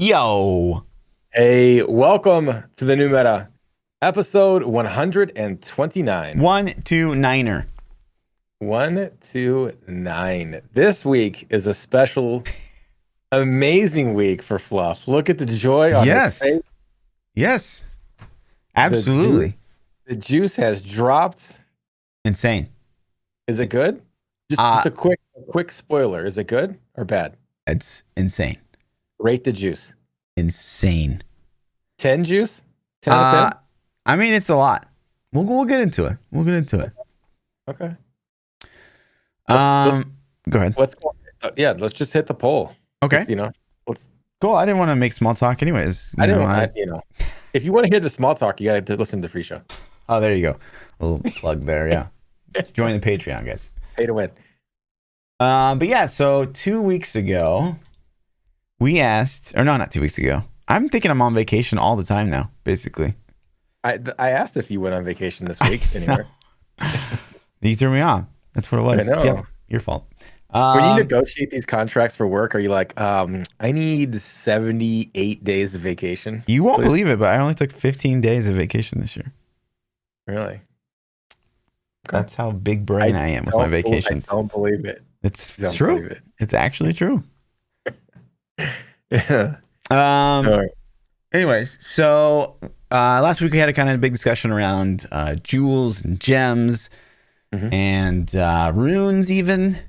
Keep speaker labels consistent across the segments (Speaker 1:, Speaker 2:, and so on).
Speaker 1: Yo.
Speaker 2: Hey, welcome to the new meta, episode 129.
Speaker 1: 129er.
Speaker 2: 129. This week is a special, amazing week for Fluff. Look at the joy on his face.
Speaker 1: Yes. Absolutely.
Speaker 2: The juice has dropped.
Speaker 1: Insane.
Speaker 2: Is it good? Just a quick spoiler. Is it good or bad?
Speaker 1: It's insane.
Speaker 2: Rate the juice.
Speaker 1: Insane.
Speaker 2: 10 juice? 10 out of 10?
Speaker 1: I mean, it's a lot. We'll get into it.
Speaker 2: Okay.
Speaker 1: Go ahead.
Speaker 2: Let's just hit the poll.
Speaker 1: Okay.
Speaker 2: Let's.
Speaker 1: Cool. I didn't want to make small talk anyways.
Speaker 2: If you want to hear the small talk, you got to listen to the free show.
Speaker 1: Oh, there you go. A little plug there. Yeah. Join the Patreon, guys.
Speaker 2: Pay to win.
Speaker 1: But yeah, so 2 weeks ago, we asked, or no, not 2 weeks ago. I'm thinking I'm on vacation all the time now, basically.
Speaker 2: I asked if you went on vacation this week anywhere.
Speaker 1: You threw me off. That's what it was.
Speaker 2: I know.
Speaker 1: Yep, your fault.
Speaker 2: When you negotiate these contracts for work, are you like, I need 78 days of vacation?
Speaker 1: You won't believe it, but I only took 15 days of vacation this year.
Speaker 2: Really?
Speaker 1: That's how big brain I am with my vacations.
Speaker 2: I don't believe it.
Speaker 1: It's true. It's actually true.
Speaker 2: Yeah.
Speaker 1: Right. Anyways, so last week we had a kind of big discussion around jewels and gems and runes even.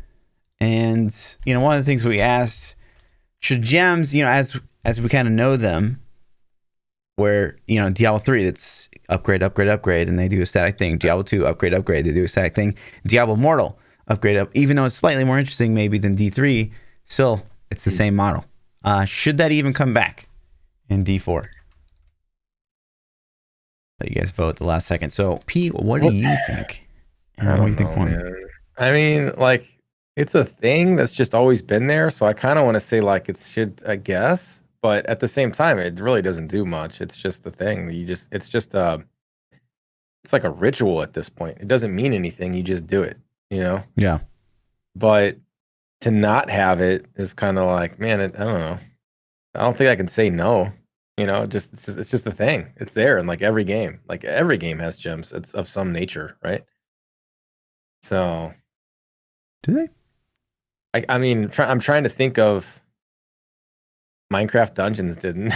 Speaker 1: And, one of the things we asked, should gems, as we kind of know them, where, Diablo 3, that's upgrade, and they do a static thing. Diablo 2, upgrade, they do a static thing. Diablo Immortal, upgrade up, even though it's slightly more interesting maybe than D3, still, it's the same model. Should that even come back in D4? Let you guys vote at the last second. So, P, what do you think?
Speaker 2: I don't know, man. I mean, it's a thing that's just always been there, so I kind of want to say it should, I guess, but at the same time, it really doesn't do much. It's just the thing. It's like a ritual at this point. It doesn't mean anything. You just do it,
Speaker 1: Yeah.
Speaker 2: But to not have it is kind of like, man, I don't know. I don't think I can say no. It's just a thing. It's there in every game. Every game has gems. It's of some nature, right? So,
Speaker 1: do they?
Speaker 2: I mean, I'm trying to think of Minecraft Dungeons didn't.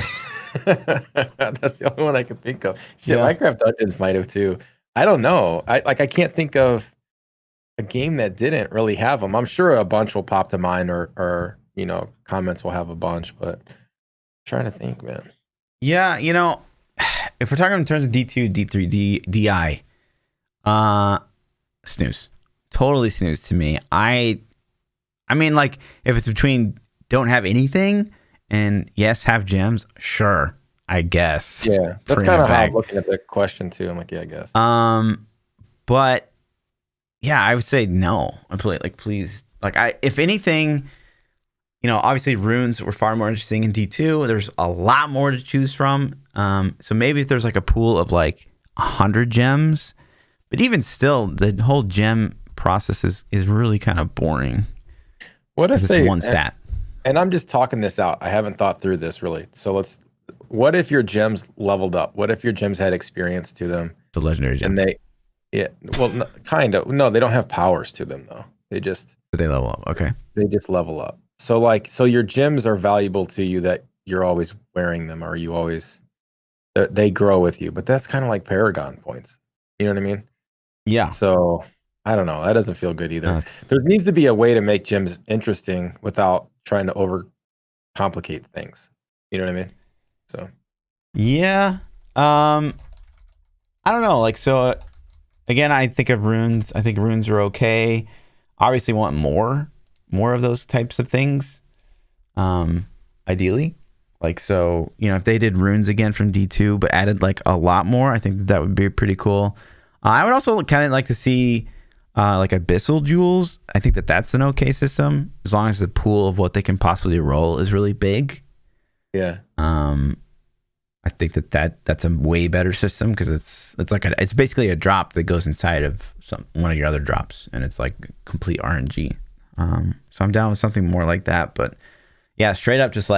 Speaker 2: That's the only one I can think of. Shit, yeah. Minecraft Dungeons might have too. I don't know. I can't think of a game that didn't really have them. I'm sure a bunch will pop to mind, or comments will have a bunch. But I'm trying to think, man.
Speaker 1: Yeah, if we're talking in terms of D2, D3, DI, snooze. Totally snooze to me. I mean, if it's between don't have anything and yes, have gems, sure, I guess.
Speaker 2: Yeah, that's kind of how I'm looking at the question too. I'm like, yeah, I guess.
Speaker 1: But yeah, I would say no. Please. If anything, obviously runes were far more interesting in D2. There's a lot more to choose from. So maybe if there's a pool of 100 gems, but even still, the whole gem process is really kind of boring.
Speaker 2: What if
Speaker 1: it's one stat?
Speaker 2: And I'm just talking this out. I haven't thought through this really. So what if your gems leveled up? What if your gems had experience to them?
Speaker 1: The legendary gem.
Speaker 2: And kind of. No, they don't have powers to them though. But
Speaker 1: they level up. Okay.
Speaker 2: They just level up. So your gems are valuable to you that you're always wearing them, or you always, they grow with you. But that's kind of like Paragon points. You know what I mean?
Speaker 1: Yeah.
Speaker 2: So I don't know. That doesn't feel good either. There needs to be a way to make gems interesting without trying to overcomplicate things. You know what I mean? So.
Speaker 1: Yeah. I don't know. So again, I think of runes. I think runes are okay. Obviously want more of those types of things. Ideally. If they did runes again from D2, but added a lot more, I think that would be pretty cool. I would also kind of like to see abyssal jewels. I think that's an okay system as long as the pool of what they can possibly roll is really big.
Speaker 2: Yeah.
Speaker 1: I think that's a way better system because it's basically a drop that goes inside of one of your other drops, and it's complete RNG. So I'm down with something more like that. But yeah, straight up just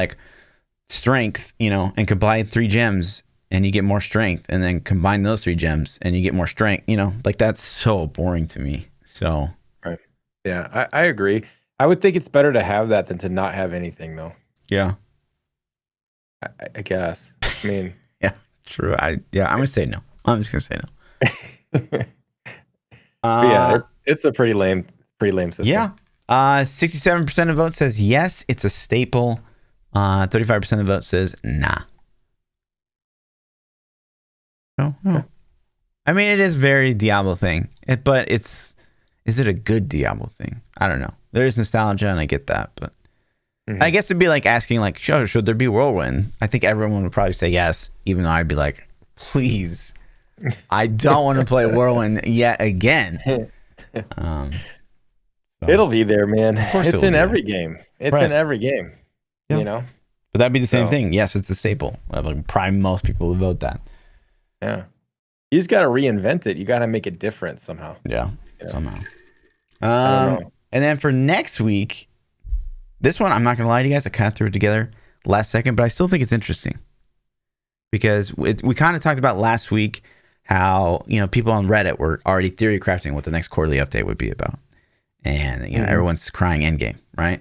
Speaker 1: strength, and combine 3 gems and you get more strength, and then combine those 3 gems and you get more strength, like that's so boring to me. So,
Speaker 2: right. Yeah, I agree. I would think it's better to have that than to not have anything, though.
Speaker 1: yeah.
Speaker 2: I guess. I mean,
Speaker 1: yeah, true. I'm gonna say no. I'm just gonna say no.
Speaker 2: yeah, it's a pretty lame system.
Speaker 1: Yeah. 67% of votes says yes, it's a staple. 35% of votes says nah. No.
Speaker 2: Okay.
Speaker 1: I mean, it is very Diablo thing, but is it a good Diablo thing? I don't know. There is nostalgia, and I get that, but I guess it'd be like asking, like, should there be Whirlwind? I think everyone would probably say yes, even though I'd be like, please, I don't want to play Whirlwind yet again. So.
Speaker 2: It'll be there, man. It's in every game. It's in every game.
Speaker 1: Yeah. But that'd be the same thing. Yes, it's a staple. Probably most people would vote that.
Speaker 2: Yeah. You just got to reinvent it. You got to make it different somehow.
Speaker 1: Yeah, somehow. I don't know. And then for next week, this one, I'm not going to lie to you guys, I kind of threw it together last second, but I still think it's interesting. Because we kind of talked about last week how, people on Reddit were already theory crafting what the next quarterly update would be about. And, everyone's crying endgame, right?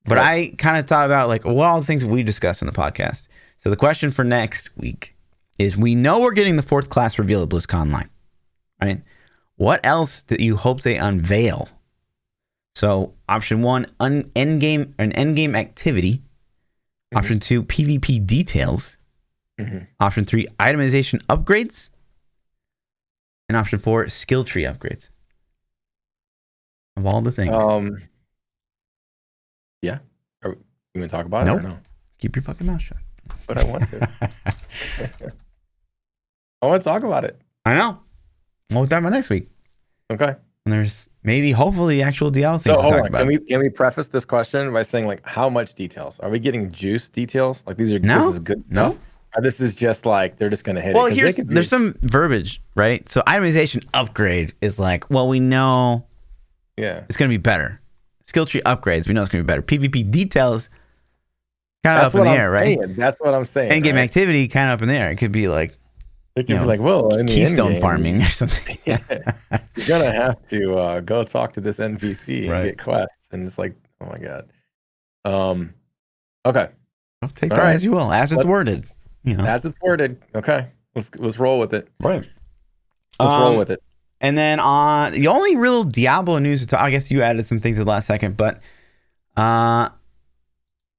Speaker 1: But I kind of thought about, like, what all the things we discussed in the podcast. So the question for next week is, we know we're getting the 4th class reveal at BlizzConline, right? What else do you hope they unveil? So option 1, endgame activity. Option 2, PvP details. Option 3, itemization upgrades. And option 4, skill tree upgrades. Of all the things.
Speaker 2: Yeah. You want to talk about it or no?
Speaker 1: Keep your fucking mouth shut.
Speaker 2: But I want to. I want to talk about it.
Speaker 1: I know. We'll talk about next week.
Speaker 2: Okay.
Speaker 1: And there's maybe, hopefully, actual Diablo things to talk about.
Speaker 2: Can we preface this question by saying, like, how much details? Are we getting juice details? Like, this is good stuff?
Speaker 1: No.
Speaker 2: Or this is just like, they're just going to hit
Speaker 1: it?
Speaker 2: Well,
Speaker 1: there's some verbiage, right? So itemization upgrade is like, well, we know it's going to be better. Skill tree upgrades, we know it's going to be better. PvP details, kind of up in the air, right?
Speaker 2: That's what I'm saying.
Speaker 1: Endgame activity, kind of up in the air. It could be like,
Speaker 2: it could be like, well, in
Speaker 1: Keystone farming or something.
Speaker 2: You're gonna have to go talk to this NPC and get quests, and it's like, oh my god. Okay.
Speaker 1: I'll take that as you will, as it's worded.
Speaker 2: As it's worded. Okay. Let's roll with it.
Speaker 1: Right.
Speaker 2: Let's roll with it.
Speaker 1: And then the only real Diablo news, I guess you added some things at the last second, but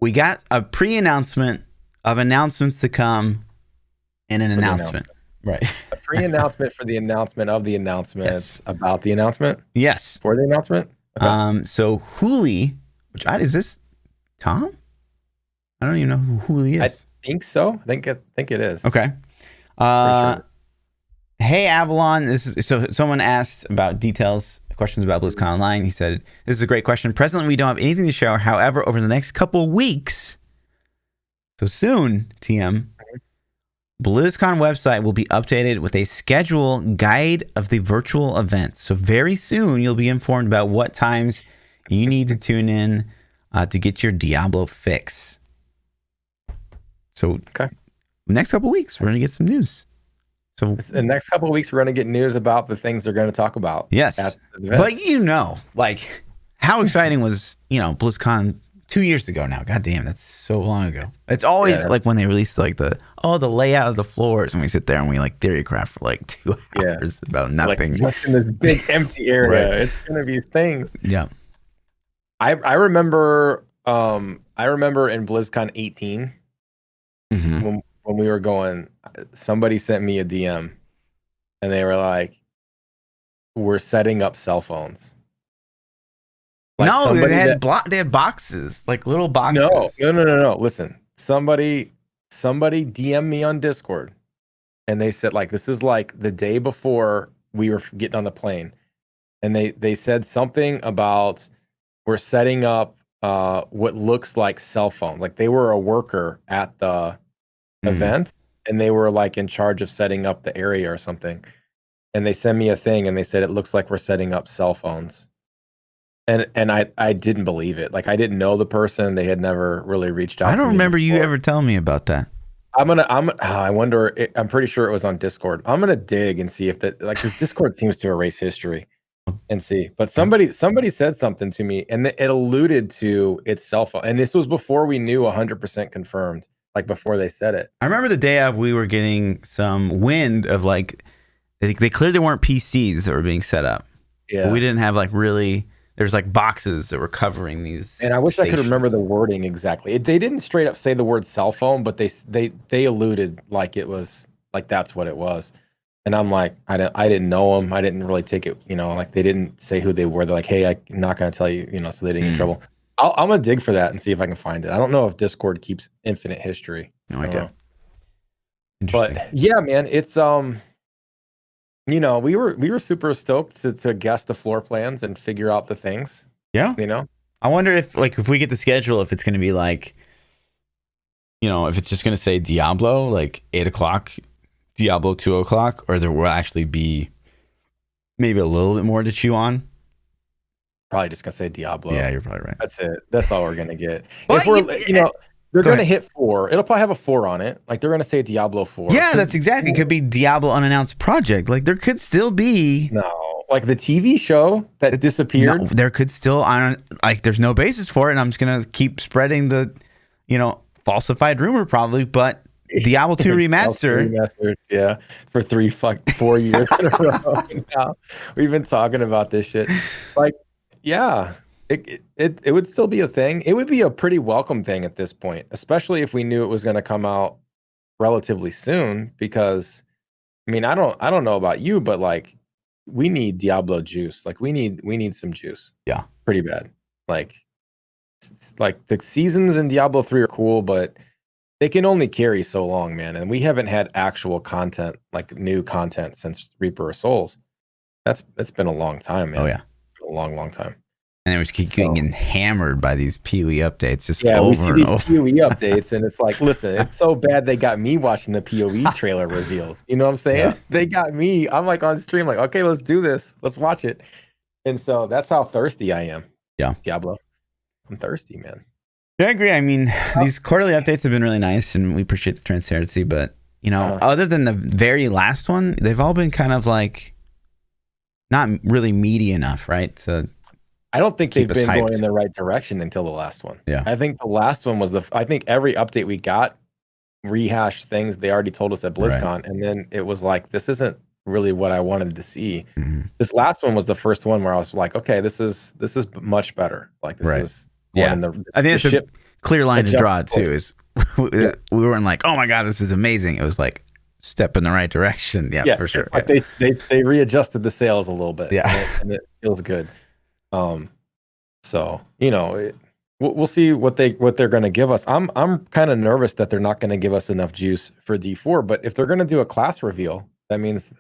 Speaker 1: we got a pre-announcement of announcements to come and an announcement. Right.
Speaker 2: A pre-announcement for the announcement of the announcements about the announcement?
Speaker 1: Yes.
Speaker 2: For the announcement?
Speaker 1: Okay. So Hooli, is this Tom? I don't even know who Hooli is.
Speaker 2: I think so. I think it is.
Speaker 1: Okay. Sure. Hey Avalon, so someone asked about questions about BlizzConline. He said, "This is a great question. Presently, we don't have anything to show. However, over the next couple weeks, so soon, TM, BlizzCon website will be updated with a schedule guide of the virtual events. So very soon, you'll be informed about what times you need to tune in to get your Diablo fix. So, next couple weeks, we're going to get some news. So,
Speaker 2: in the next couple of weeks, we're going to get news about the things they're going to talk about.
Speaker 1: Yes. But like, how exciting was, BlizzCon 2 years ago now? God damn, that's so long ago. It's always like when they released like the layout of the floors, and we sit there and we like theory craft for like 2 hours about nothing.
Speaker 2: Like, what's in this big empty area? Right. It's going to be things.
Speaker 1: Yeah.
Speaker 2: I remember in BlizzCon 18 when we were going, somebody sent me a DM and they were like, we're setting up cell phones. Like
Speaker 1: they had boxes, like little boxes.
Speaker 2: No. Listen, somebody DM'd me on Discord and they said, like, this is like the day before we were getting on the plane. And they said something about we're setting up what looks like cell phones. Like they were a worker at the event and they were like in charge of setting up the area or something. And they sent me a thing and they said, it looks like we're setting up cell phones. And I didn't believe it. Like I didn't know the person. They had never really reached out.
Speaker 1: I don't
Speaker 2: to me
Speaker 1: remember you
Speaker 2: before.
Speaker 1: ever telling me about that.
Speaker 2: I wonder. I'm pretty sure it was on Discord. I'm gonna dig and see if that like because Discord seems to erase history and see. But somebody said something to me, and it alluded to its cell phone. And this was before we knew 100% confirmed. Like before they said it.
Speaker 1: I remember the day of we were getting some wind of like they clearly weren't PCs that were being set up.
Speaker 2: Yeah,
Speaker 1: But we didn't have like really. There's like boxes that were covering these.
Speaker 2: and I wish I could remember
Speaker 1: stations.
Speaker 2: the wording exactly. They didn't straight up say the word cell phone, but they alluded like it was like that's what it was. And I'm like, I didn't know them. I didn't really take it, like they didn't say who they were. They're like, hey, I'm not going to tell you, so they didn't get in trouble. I'm going to dig for that and see if I can find it. I don't know if Discord keeps infinite history.
Speaker 1: No
Speaker 2: I don't
Speaker 1: idea.
Speaker 2: know. But yeah, man, it's we were super stoked to guess the floor plans and figure out the things.
Speaker 1: Yeah. I wonder if we get the schedule, if it's going to be like, if it's just going to say Diablo like 8:00, Diablo 2:00, or there will actually be maybe a little bit more to chew on.
Speaker 2: Probably just gonna say Diablo.
Speaker 1: Yeah, you're probably right.
Speaker 2: That's it. That's all we're gonna get.
Speaker 1: Well,
Speaker 2: if we're, they're
Speaker 1: Go
Speaker 2: gonna
Speaker 1: ahead.
Speaker 2: hit 4. It'll probably have a 4 on it. Like they're gonna say Diablo 4.
Speaker 1: Yeah, that's exactly. It could be Diablo unannounced project. Like there could still be
Speaker 2: like the TV show that disappeared.
Speaker 1: No, there could still there's no basis for it, and I'm just gonna keep spreading the, falsified rumor probably, but Diablo 2 remastered.
Speaker 2: Yeah, for 4 years in a row. Now we've been talking about this shit. Like, yeah, it would still be a thing. It would be a pretty welcome thing at this point, especially if we knew it was going to come out relatively soon. Because, I mean, I don't know about you, but like, we need Diablo juice. Like, we need some juice.
Speaker 1: Yeah,
Speaker 2: pretty bad. Like the seasons in Diablo 3 are cool, but they can only carry so long, man. And we haven't had actual content, like new content, since Reaper of Souls. It's been a long time, man.
Speaker 1: Oh yeah,
Speaker 2: a long time.
Speaker 1: And it was keep getting hammered by these POE updates, just
Speaker 2: we see
Speaker 1: and
Speaker 2: these
Speaker 1: over.
Speaker 2: POE updates, and it's like, listen, it's so bad they got me watching the POE trailer reveals. You know what I'm saying?
Speaker 1: Yeah.
Speaker 2: They got me. I'm like on stream, like, okay, let's do this, let's watch it. And so that's how thirsty I am.
Speaker 1: Yeah,
Speaker 2: Diablo, I'm thirsty, man.
Speaker 1: Yeah, I agree. I mean, these quarterly updates have been really nice, and we appreciate the transparency. But other than the very last one, they've all been kind of like not really meaty enough, right? So
Speaker 2: I don't think they've been
Speaker 1: hyped.
Speaker 2: going in the right direction until the last one.
Speaker 1: Yeah,
Speaker 2: I think the last one was I think every update we got rehashed things they already told us at BlizzCon, right. And then it was like, this isn't really what I wanted to see.
Speaker 1: Mm-hmm.
Speaker 2: This last one was the first one where I was like, okay, this is much better. Like this is.
Speaker 1: Yeah, I think it's a cleir line to draw too. Is we weren't like, oh my god, this is amazing. It was like step in the right direction. Yeah, for sure.
Speaker 2: Like they readjusted the sails a little bit.
Speaker 1: Yeah,
Speaker 2: and it feels good. So we'll see what they're going to give us. I'm kind of nervous that they're not going to give us enough juice for D4. But if they're going to do a class reveal, that means,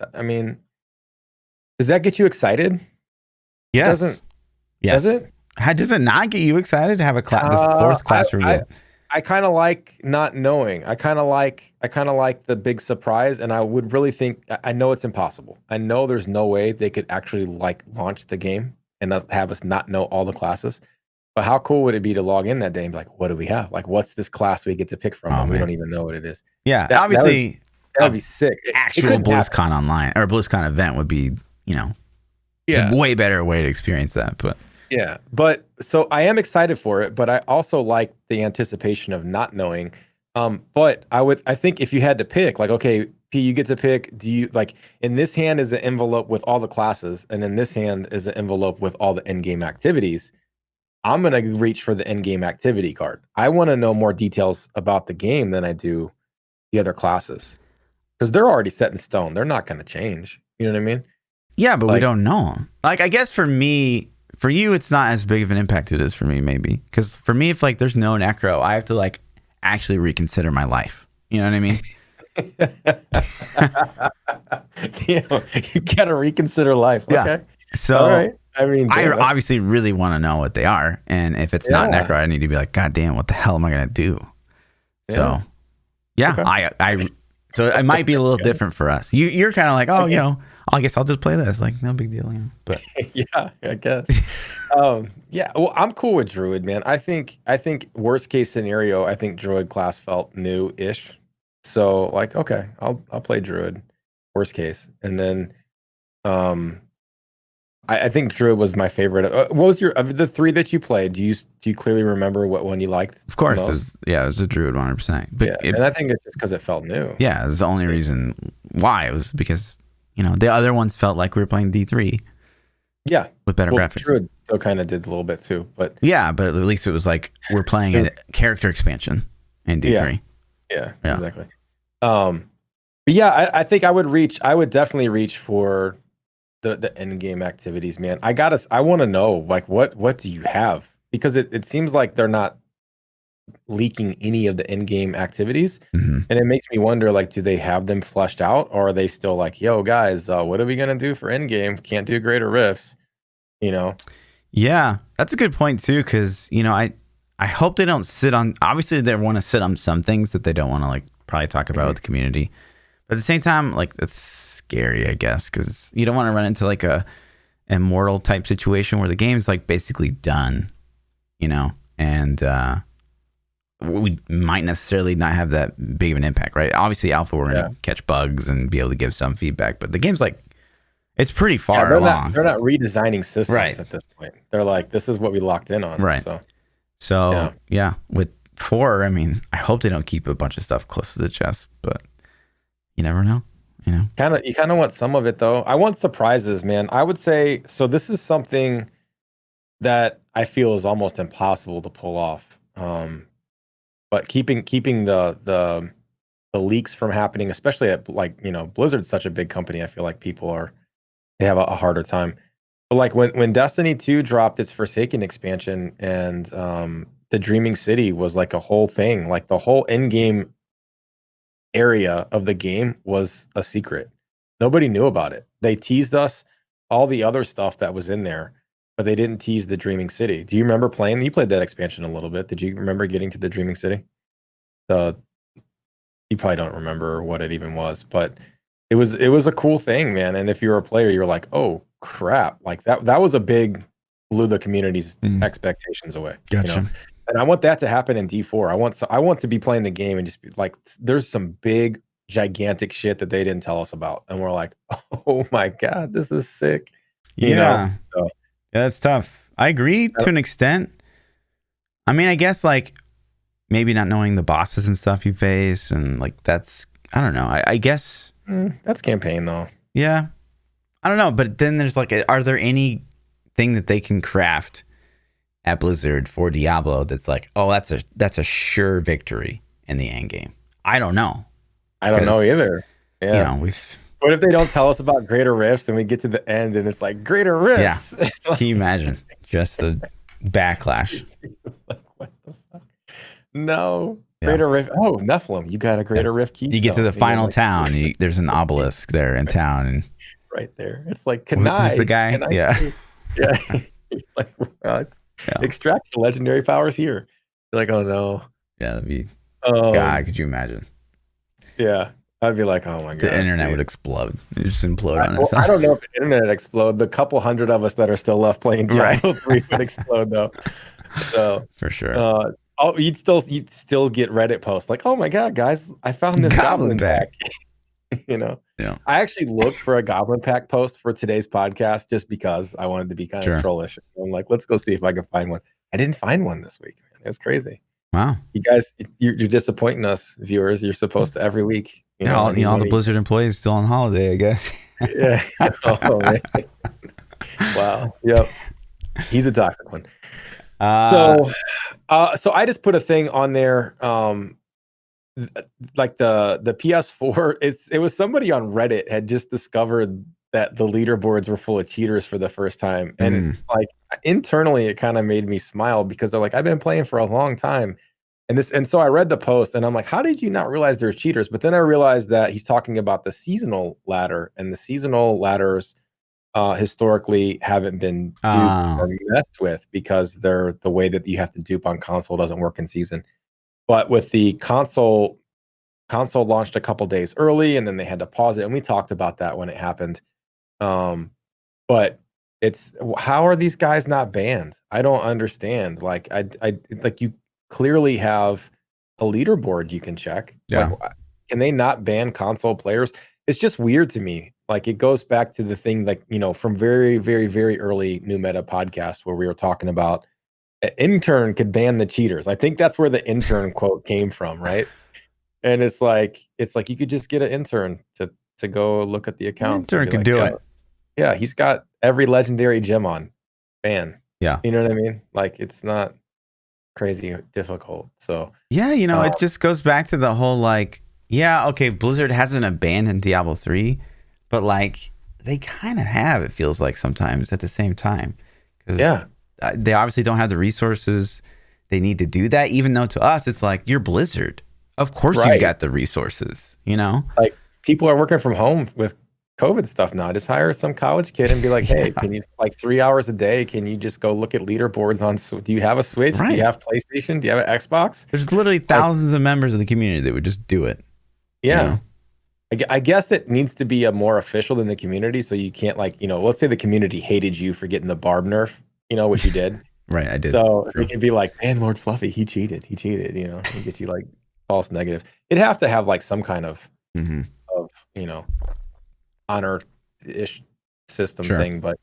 Speaker 2: does that get you excited?
Speaker 1: Yes.
Speaker 2: Does it?
Speaker 1: How does it not get you excited to have the fourth class reveal?
Speaker 2: I kind of like not knowing. I kind of like the big surprise, and I would really think. I know it's impossible. I know there's no way they could actually launch the game and have us not know all the classes. But how cool would it be to log in that day and be like, what do we have? Like, what's this class we get to pick from? And we don't even know what it is.
Speaker 1: Yeah, obviously
Speaker 2: that would be sick.
Speaker 1: Actual BlizzCon online or BlizzCon event would be, the way better way to experience that. But
Speaker 2: yeah, but so I am excited for it, but I also like the anticipation of not knowing. But I think if you had to pick, like, okay, P, you get to pick, do you like in this hand is an envelope with all the classes, and in this hand is an envelope with all the end-game activities. I'm gonna reach for the end-game activity card. I want to know more details about the game than I do the other classes. Because they're already set in stone. They're not gonna change. You know what I mean?
Speaker 1: Yeah, but we don't know. Like, I guess for me, for you, it's not as big of an impact it is for me, maybe. Because for me, if like there's no necro, I have to like actually reconsider my life. You know what I mean? You
Speaker 2: gotta reconsider life. Okay.
Speaker 1: Yeah. So
Speaker 2: all right. I mean,
Speaker 1: I obviously really want to know what they are, and if it's not necro, I need to be like, God damn, what the hell am I gonna do? Yeah. So yeah, okay. So it might be a little different for us. You're kind of like, oh, I guess I'll just play this. Like, no big deal. But
Speaker 2: yeah, I guess. Yeah, well, I'm cool with Druid, man. I think worst case scenario, I think Druid class felt new-ish. So like, okay, I'll play Druid, worst case. And then I think Druid was my favorite. What was your of the three that you played? Do you clearly remember what one you liked
Speaker 1: Of
Speaker 2: the
Speaker 1: course,
Speaker 2: most?
Speaker 1: it was a druid 100%. But
Speaker 2: Yeah, and I think it's just because it felt new.
Speaker 1: yeah, it was the only reason why. It was because the other ones felt like we were playing D3
Speaker 2: Yeah,
Speaker 1: with better
Speaker 2: well,
Speaker 1: graphics.
Speaker 2: Druid still kind of did a little bit too, but
Speaker 1: Yeah, but at least it was like we're playing a character expansion in D3.
Speaker 2: yeah, exactly. But yeah, I think I would definitely reach for the end game activities, man. I want to know, like, what do you have? Because it seems like they're not leaking any of the end game activities, and it makes me wonder, like, do they have them fleshed out, or are they still like, yo, guys, what are we gonna do for end game? Can't do greater rifts, you know?
Speaker 1: Yeah, that's a good point too, because I hope they don't sit on. Obviously, they want to sit on some things that they don't want to like probably talk about with the community. But at the same time, like it's scary, I guess, because you don't want to run into like a immortal type situation where the game's like basically done, and we might necessarily not have that big of an impact, right? Obviously, alpha we're gonna catch bugs and be able to give some feedback, but the game's like it's pretty far along.
Speaker 2: They're not redesigning systems
Speaker 1: Right.
Speaker 2: at this point. They're like, this is what we locked in on.
Speaker 1: Right. So yeah, with 4, I mean, I hope they don't keep a bunch of stuff close to the chest, but you never know. You
Speaker 2: kind of want some of it though. I want surprises, man. I would say so. This is something that I feel is almost impossible to pull off. But keeping the leaks from happening, especially at like Blizzard's such a big company. I feel like they have a harder time. But like when Destiny 2 dropped its Forsaken expansion, and the Dreaming City was like a whole thing, like the whole end game area of the game was a secret. Nobody knew about it. They teased us all the other stuff that was in there, but they didn't tease the Dreaming City. Do you remember playing? You played that expansion a little bit. Did you remember getting to the Dreaming City? You probably don't remember what it even was, but it was a cool thing, man. And if you were a player, you were like, "Oh crap!" Like that was a big blew the community's expectations away.
Speaker 1: Gotcha.
Speaker 2: And I want that to happen in D4. I want to be playing the game and just be like, there's some big, gigantic shit that they didn't tell us about, and we're like, oh my god, this is sick.
Speaker 1: Yeah.
Speaker 2: So,
Speaker 1: yeah, that's tough. I agree to an extent. I mean, I guess like maybe not knowing the bosses and stuff you face, and like that's I don't know. I guess
Speaker 2: that's campaign though.
Speaker 1: Yeah, I don't know. But then there's like, are there anything that they can craft at Blizzard for Diablo that's like, oh, that's a sure victory in the end game? I don't know.
Speaker 2: I don't know either. Yeah, what if they don't tell us about greater rifts and we get to the end and it's like greater rifts?
Speaker 1: Yeah. Can you imagine just the backlash?
Speaker 2: Like, what the fuck? No. Greater rift. Oh, Nephilim, you got a greater rift key.
Speaker 1: You get to the final town. There's an obelisk there in town, and
Speaker 2: right there, it's like, can I?
Speaker 1: Who's the guy? Yeah.
Speaker 2: Like, extract your legendary powers here. You're like, oh no.
Speaker 1: Yeah, that'd be. God, could you imagine?
Speaker 2: Yeah, I'd be like, oh my god,
Speaker 1: the internet would explode. It just implode on itself.
Speaker 2: I don't know if the internet would explode. The couple hundred of us that are still left playing Diablo 3 would explode though. So
Speaker 1: for sure.
Speaker 2: You'd still get Reddit posts like, oh my god, guys, I found this goblin pack.
Speaker 1: Yeah.
Speaker 2: I actually looked for a goblin pack post for today's podcast just because I wanted to be kind of trollish. I'm like, let's go see if I can find one. I didn't find one this week, man. It was crazy.
Speaker 1: Wow.
Speaker 2: You guys, you're disappointing us, viewers. You're supposed to every week.
Speaker 1: All the Blizzard employees still on holiday, I guess.
Speaker 2: Yeah. Oh, man. Wow. Yep. He's a toxic one. So I just put a thing on there. Like the PS4. It was somebody on Reddit had just discovered that the leaderboards were full of cheaters for the first time, and like internally, it kind of made me smile because they're like, I've been playing for a long time. And so I read the post and I'm like, how did you not realize there's cheaters? But then I realized that he's talking about the seasonal ladder, and the seasonal ladders historically haven't been duped or messed with because they're the way that you have to dupe on console doesn't work in season. But with the console launched a couple days early, and then they had to pause it. And we talked about that when it happened. But how are these guys not banned? I don't understand. Like I like you clearly have a leaderboard you can check.
Speaker 1: Yeah.
Speaker 2: Like can they not ban console players? It's just weird to me. Like it goes back to the thing like, from very, very, very early New Meta podcast where we were talking about an intern could ban the cheaters. I think that's where the intern quote came from, right? And it's like you could just get an intern to go look at the accounts and
Speaker 1: Intern
Speaker 2: be
Speaker 1: could
Speaker 2: like,
Speaker 1: do it.
Speaker 2: yeah, he's got every legendary gem on. Ban.
Speaker 1: Yeah.
Speaker 2: You know what I mean? Like it's not crazy difficult. So
Speaker 1: Yeah, it just goes back to the whole like, yeah, okay, Blizzard hasn't abandoned Diablo 3, but like they kind of have, it feels like sometimes at the same time.
Speaker 2: yeah,
Speaker 1: They obviously don't have the resources they need to do that, even though to us it's like, you're Blizzard. Of course you
Speaker 2: right.
Speaker 1: got the resources,
Speaker 2: Like people are working from home with COVID stuff now. Just hire some college kid and be like, hey, can you like 3 hours a day? Can you just go look at leaderboards on? Do you have a Switch?
Speaker 1: Right.
Speaker 2: Do you have PlayStation? Do you have an Xbox?
Speaker 1: There's literally thousands of members of the community that would just do it.
Speaker 2: Yeah. I guess it needs to be a more official than the community. So you can't like, let's say the community hated you for getting the Barb nerf, which you did.
Speaker 1: Right, I did.
Speaker 2: So it can be like, man, Lord Fluffy, he cheated, and get you like false negative. It'd have to have like some kind of honor-ish system thing. But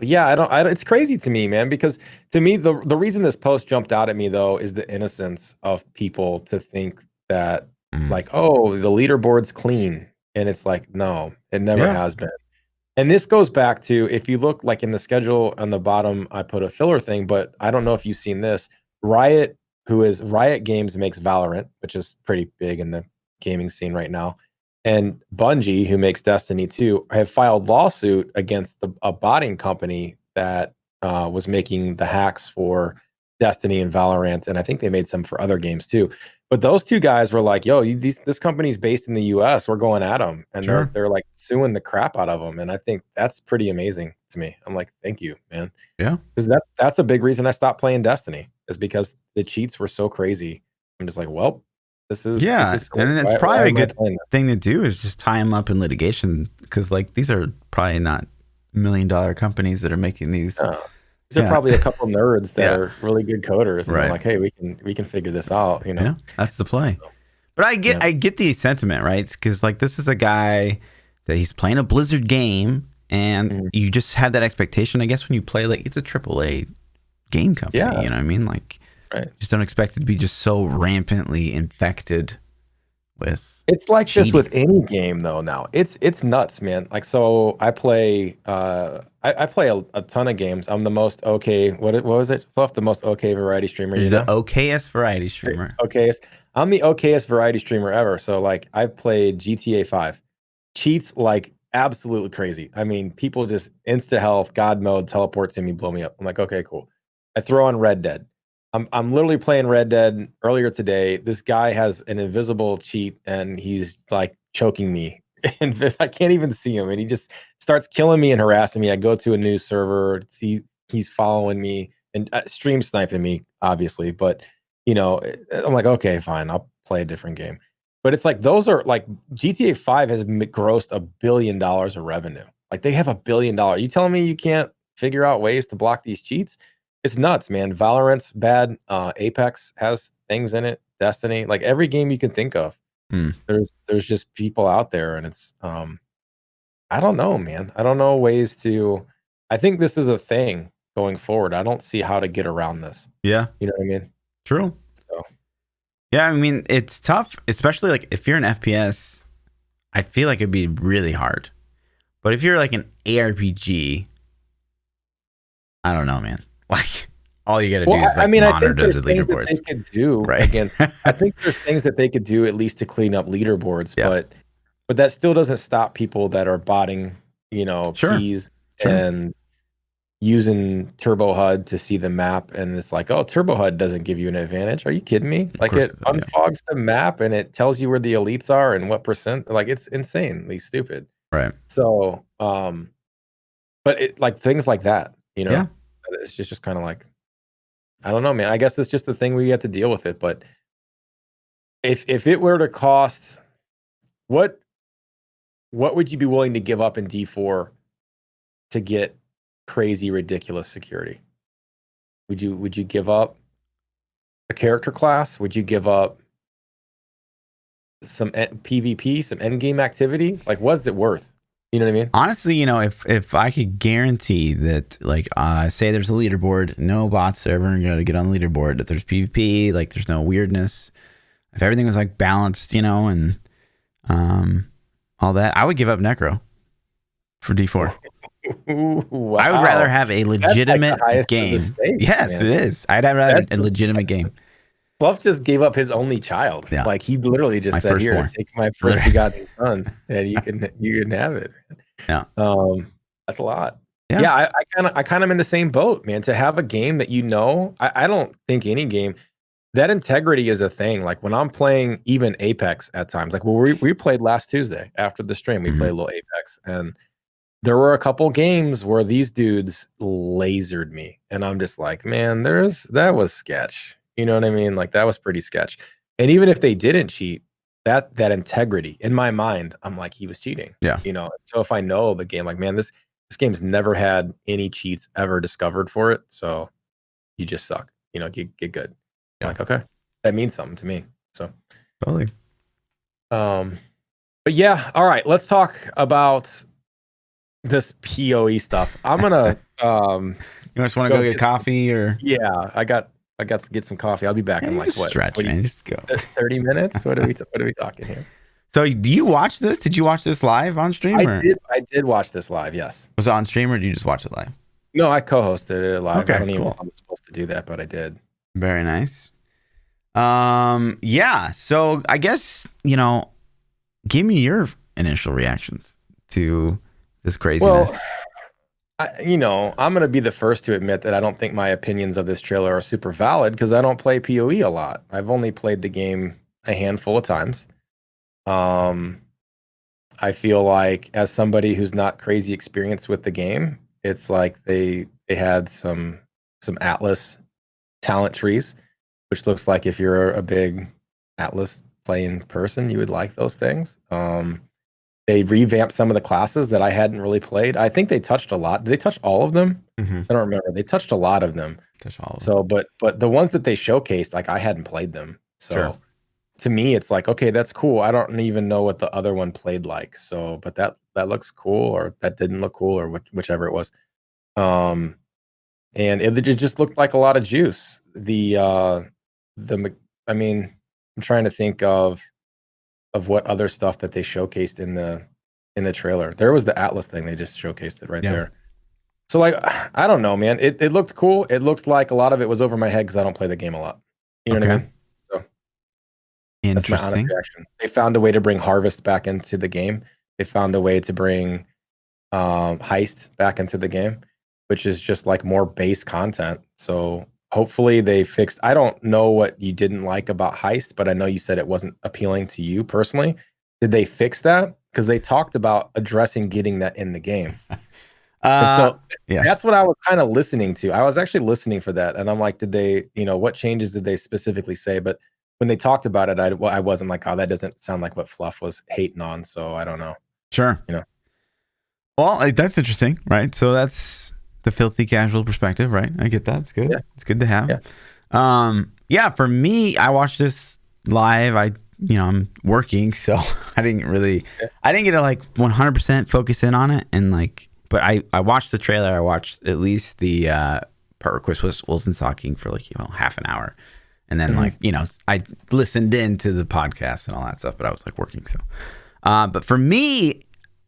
Speaker 2: yeah, I don't it's crazy to me, man, because to me the reason this post jumped out at me though is the innocence of people to think that like, oh, the leaderboard's clean. And it's like, no, it never has been. And this goes back to, if you look like in the schedule on the bottom, I put a filler thing, but I don't know if you've seen this. Riot Games makes Valorant, which is pretty big in the gaming scene right now. And Bungie, who makes Destiny 2, have filed lawsuit against a botting company that was making the hacks for Destiny and Valorant. And I think they made some for other games too. But those two guys were like, yo, this company's based in the US. We're going at them. And they're like suing the crap out of them. And I think that's pretty amazing to me. I'm like, thank you, man.
Speaker 1: Yeah.
Speaker 2: Because that's a big reason I stopped playing Destiny, is because the cheats were so crazy. I'm just like, well, this is cool.
Speaker 1: And it's probably a good thing to do is just tie them up in litigation, because like these are probably not $1 million companies that are making these.
Speaker 2: These are probably a couple nerds that are really good coders, and
Speaker 1: right.
Speaker 2: they're like, hey, we can figure this out,
Speaker 1: Yeah, that's the play. So, but I get the sentiment, right? Because like this is a guy that he's playing a Blizzard game, and you just have that expectation, I guess, when you play like it's a AAA game company. You know what I mean? Like, just don't expect it to be just so rampantly infected with.
Speaker 2: It's like cheating. This with any game though now. It's nuts, man. Like, so I play I play a ton of games. I'm the most okay. What was it? Fluff, the most okay variety streamer.
Speaker 1: The okayest variety streamer.
Speaker 2: Okayest. I'm the okayest variety streamer ever. So like I've played GTA 5. Cheats like absolutely crazy. I mean, people just insta health, God mode, teleport to me, blow me up. I'm like, okay, cool. I throw on Red Dead. I'm literally playing Red Dead earlier today. This guy has an invisible cheat and he's like choking me. And I can't even see him. And he just starts killing me and harassing me. I go to a new server. He's following me and stream sniping me, obviously. But, I'm like, okay, fine. I'll play a different game. But it's like, those are like GTA 5 has grossed $1 billion of revenue. Like they have $1 billion. You telling me you can't figure out ways to block these cheats? It's nuts, man. Valorant's bad. Apex has things in it. Destiny, like every game you can think of. There's just people out there, and it's I don't know, man. I don't know ways to. I think this is a thing going forward. I don't see how to get around this.
Speaker 1: Yeah,
Speaker 2: you know what I mean.
Speaker 1: True.
Speaker 2: So,
Speaker 1: yeah, I mean it's tough, especially like if you're an FPS. I feel like it'd be really hard, but if you're like an ARPG, I don't know, man. Like all you got to do is like monitor the leaderboards.
Speaker 2: They could do against. I think there's things that they could do at least to clean up leaderboards, but that still doesn't stop people that are botting, keys and using Turbo HUD to see the map, and it's like, oh, Turbo HUD doesn't give you an advantage. Are you kidding me? Like it unfogs the map and it tells you where the elites are and what percent. Like it's insanely stupid.
Speaker 1: Right.
Speaker 2: So, but it like things like that, it's just kind of like, I don't know, man. I guess it's just the thing we have to deal with it. But if it were to cost, what would you be willing to give up in D4 to get crazy, ridiculous security? Would you give up a character class? Would you give up some PvP, some end game activity? Like, what's it worth? You know what I mean?
Speaker 1: Honestly, you know, if I could guarantee that, like, say there's a leaderboard, no bots are ever going to get on the leaderboard, that there's PvP, like, there's no weirdness, if everything was, like, balanced, you know, and all that, I would give up Necro for D4.
Speaker 2: Wow.
Speaker 1: I would rather have a legitimate game. Yes, man. It is. I'd rather have a legitimate game.
Speaker 2: Fluff just gave up his only child. Yeah. Like, he literally just said, "Here, take my first begotten son, and you can have it."
Speaker 1: Yeah.
Speaker 2: That's a lot. Yeah, I kind of in the same boat, man. To have a game that I don't think any game, that integrity is a thing. Like, when I'm playing even Apex at times, like, we played last Tuesday after the stream, we played a little Apex, and there were a couple games where these dudes lasered me, and I'm just like, man, that was sketch. You know what I mean? Like, that was pretty sketch. And even if they didn't cheat, that integrity in my mind, I'm like, he was cheating.
Speaker 1: Yeah.
Speaker 2: You know, so if I know the game, like, man, this game's never had any cheats ever discovered for it, so you just suck. You know, get good. Yeah. I'm like, okay, that means something to me. So
Speaker 1: totally.
Speaker 2: But yeah, all right, let's talk about this POE stuff. I'm gonna
Speaker 1: you just want to go get coffee, or
Speaker 2: I got to get some coffee. I'll be back in like what?
Speaker 1: Stretch, man. Just go.
Speaker 2: 30 minutes. What are we talking here?
Speaker 1: So, do you watch this? Did you watch this live on stream?
Speaker 2: I did watch this live. Yes.
Speaker 1: Was it on stream, or did you just watch it live?
Speaker 2: No, I co-hosted it live.
Speaker 1: Okay,
Speaker 2: I don't even know if I'm supposed to do that, but I did.
Speaker 1: Very nice. Yeah. So I guess, you know, give me your initial reactions to this craziness.
Speaker 2: Well, I'm going to be the first to admit that I don't think my opinions of this trailer are super valid because I don't play PoE a lot. I've only played the game a handful of times. I feel like, as somebody who's not crazy experienced with the game, it's like they had some Atlas talent trees, which looks like if you're a big Atlas playing person, you would like those things. They revamped some of the classes that I hadn't really played. I think they touched a lot. Did they touch all of them?
Speaker 1: Mm-hmm.
Speaker 2: I don't remember. They touched a lot of them. So, but the ones that they showcased, like, I hadn't played them. So sure. To me, it's like, okay, that's cool. I don't even know what the other one played like. So, but that looks cool, or that didn't look cool, or whichever it was. And it just looked like a lot of juice. I mean, I'm trying to think of what other stuff that they showcased in the trailer. There was the Atlas thing. They just showcased it right there. So, like, I don't know, man. It looked cool. It looked like a lot of it was over my head because I don't play the game a lot. You know what I mean? So that's my honest reaction. They found a way to bring Harvest back into the game. They found a way to bring Heist back into the game, which is just like more base content. So hopefully they fixed. I don't know what you didn't like about Heist, but I know you said it wasn't appealing to you personally. Did they fix that? Because they talked about addressing getting that in the game. So that's what I was kind of listening to. I was actually listening for that, and I'm like, did they? What changes did they specifically say? But when they talked about it, I wasn't like, oh, that doesn't sound like what Fluff was hating on. So I don't know.
Speaker 1: Sure. Well, that's interesting, right? So that's the filthy casual perspective, right? I get that. It's good. Yeah. It's good to have. Yeah. For me, I watched this live. I'm working, so I didn't get to like 100% focus in on it. And like, but I watched the trailer. I watched at least the part where Chris Wilson talking for like, half an hour. And then I listened into the podcast and all that stuff, but I was like working. So, but for me,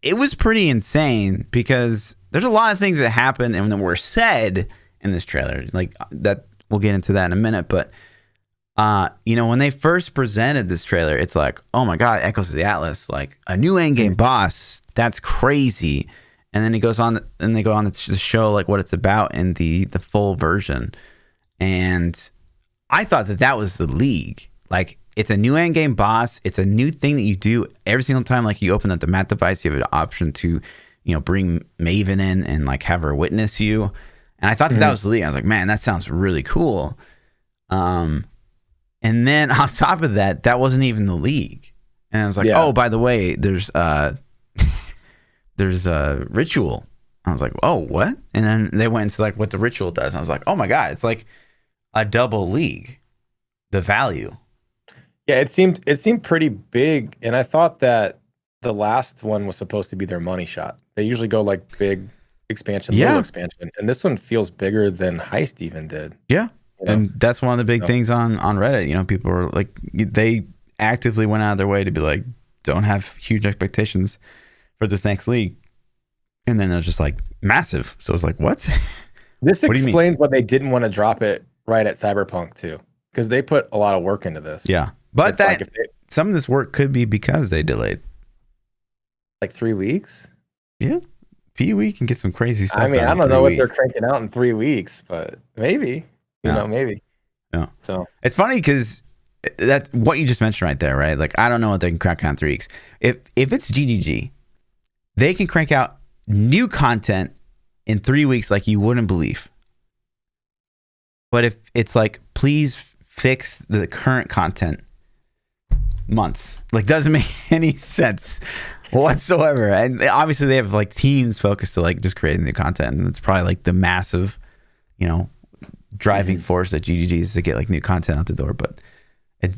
Speaker 1: it was pretty insane because there's a lot of things that happened and then were said in this trailer, like that. We'll get into that in a minute. But, when they first presented this trailer, it's like, oh my God, Echoes of the Atlas, like a new endgame boss. That's crazy. And then it goes on and they go on to show like what it's about in the full version. And I thought that was the League. Like, it's a new endgame boss. It's a new thing that you do every single time. Like, you open up the map device, you have an option to, bring Maven in and like have her witness you. And I thought that was the League. I was like, man, that sounds really cool. And then on top of that wasn't even the League. And I was like, oh, by the way, there's a ritual I was like, oh, what? And then they went into like what the ritual does. And I was like, oh my God, it's like a double league, the value.
Speaker 2: Yeah, it seemed pretty big, and I thought that the last one was supposed to be their money shot. They usually go like big expansion, little expansion, and this one feels bigger than Heist even did.
Speaker 1: Yeah, and that's one of the big things on Reddit. You know, people are like, they actively went out of their way to be like, don't have huge expectations for this next league, and then it was just like massive. So it's like, what?
Speaker 2: This explains why they didn't want to drop it right at Cyberpunk too, because they put a lot of work into this.
Speaker 1: Yeah, but that some of this work could be because they delayed
Speaker 2: like 3 weeks.
Speaker 1: Yeah, POE can get some crazy stuff.
Speaker 2: I mean, I don't know what they're cranking out in 3 weeks, but maybe, you know, maybe.
Speaker 1: Yeah.
Speaker 2: So
Speaker 1: it's funny because that's what you just mentioned right there, right? Like, I don't know what they can crank out in 3 weeks. If it's GGG, they can crank out new content in 3 weeks like you wouldn't believe. But if it's like, please fix the current content, months. Like, doesn't make any sense whatsoever. And obviously they have like teams focused to like just creating new content, and it's probably like the massive, you know, driving force that GGG is to get like new content out the door. But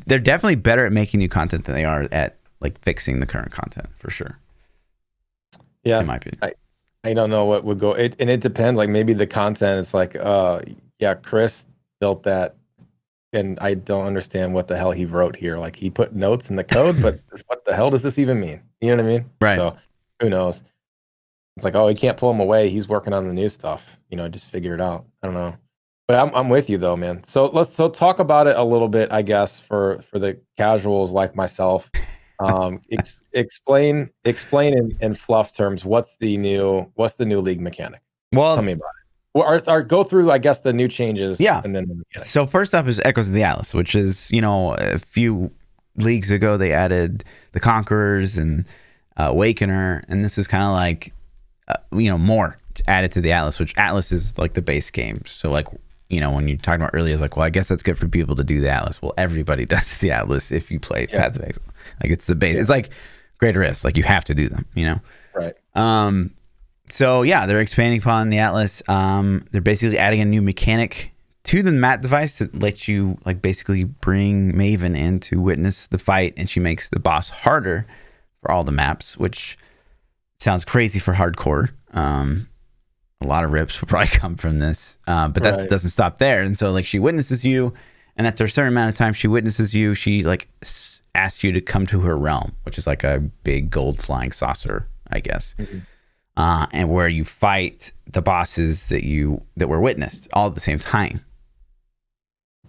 Speaker 1: they're definitely better at making new content than they are at like fixing the current content, for sure.
Speaker 2: Yeah,
Speaker 1: in my opinion.
Speaker 2: I don't know what would go. And it depends. Like maybe the content, it's like, yeah, Chris built that, and I don't understand what the hell he wrote here. Like, he put notes in the code, but what the hell does this even mean? You know what I mean?
Speaker 1: Right.
Speaker 2: So who knows? It's like, oh, he can't pull him away. He's working on the new stuff. You know, just figure it out. I don't know. But I'm with you though, man. So let's talk about it a little bit, I guess, for the casuals like myself. Explain in Fluff terms what's the new league mechanic.
Speaker 1: Well,
Speaker 2: tell me about it. Or go through, I guess, the new changes.
Speaker 1: Yeah.
Speaker 2: And then the mechanic.
Speaker 1: So first up is Echoes of the Atlas, which is, you know, a few leagues ago they added the Conquerors and Awakener, and this is kind of like you know, more added to the Atlas, which Atlas is like the base game. So like, you know, when you're talking about earlier, it's like, well, I guess that's good for people to do the Atlas. Well, everybody does the Atlas if you play Path of Exile. Like, it's the base. Yeah. It's like Greater Rifts. Like, you have to do them, you know?
Speaker 2: Right.
Speaker 1: So yeah, they're expanding upon the Atlas. They're basically adding a new mechanic to the map device that lets you like basically bring Maven in to witness the fight, and she makes the boss harder for all the maps, which sounds crazy for hardcore. A lot of rips will probably come from this, but that doesn't stop there. And so like, she witnesses you, and after a certain amount of time she witnesses you, she like asks you to come to her realm, which is like a big gold flying saucer, I guess. And where you fight the bosses that were witnessed all at the same time.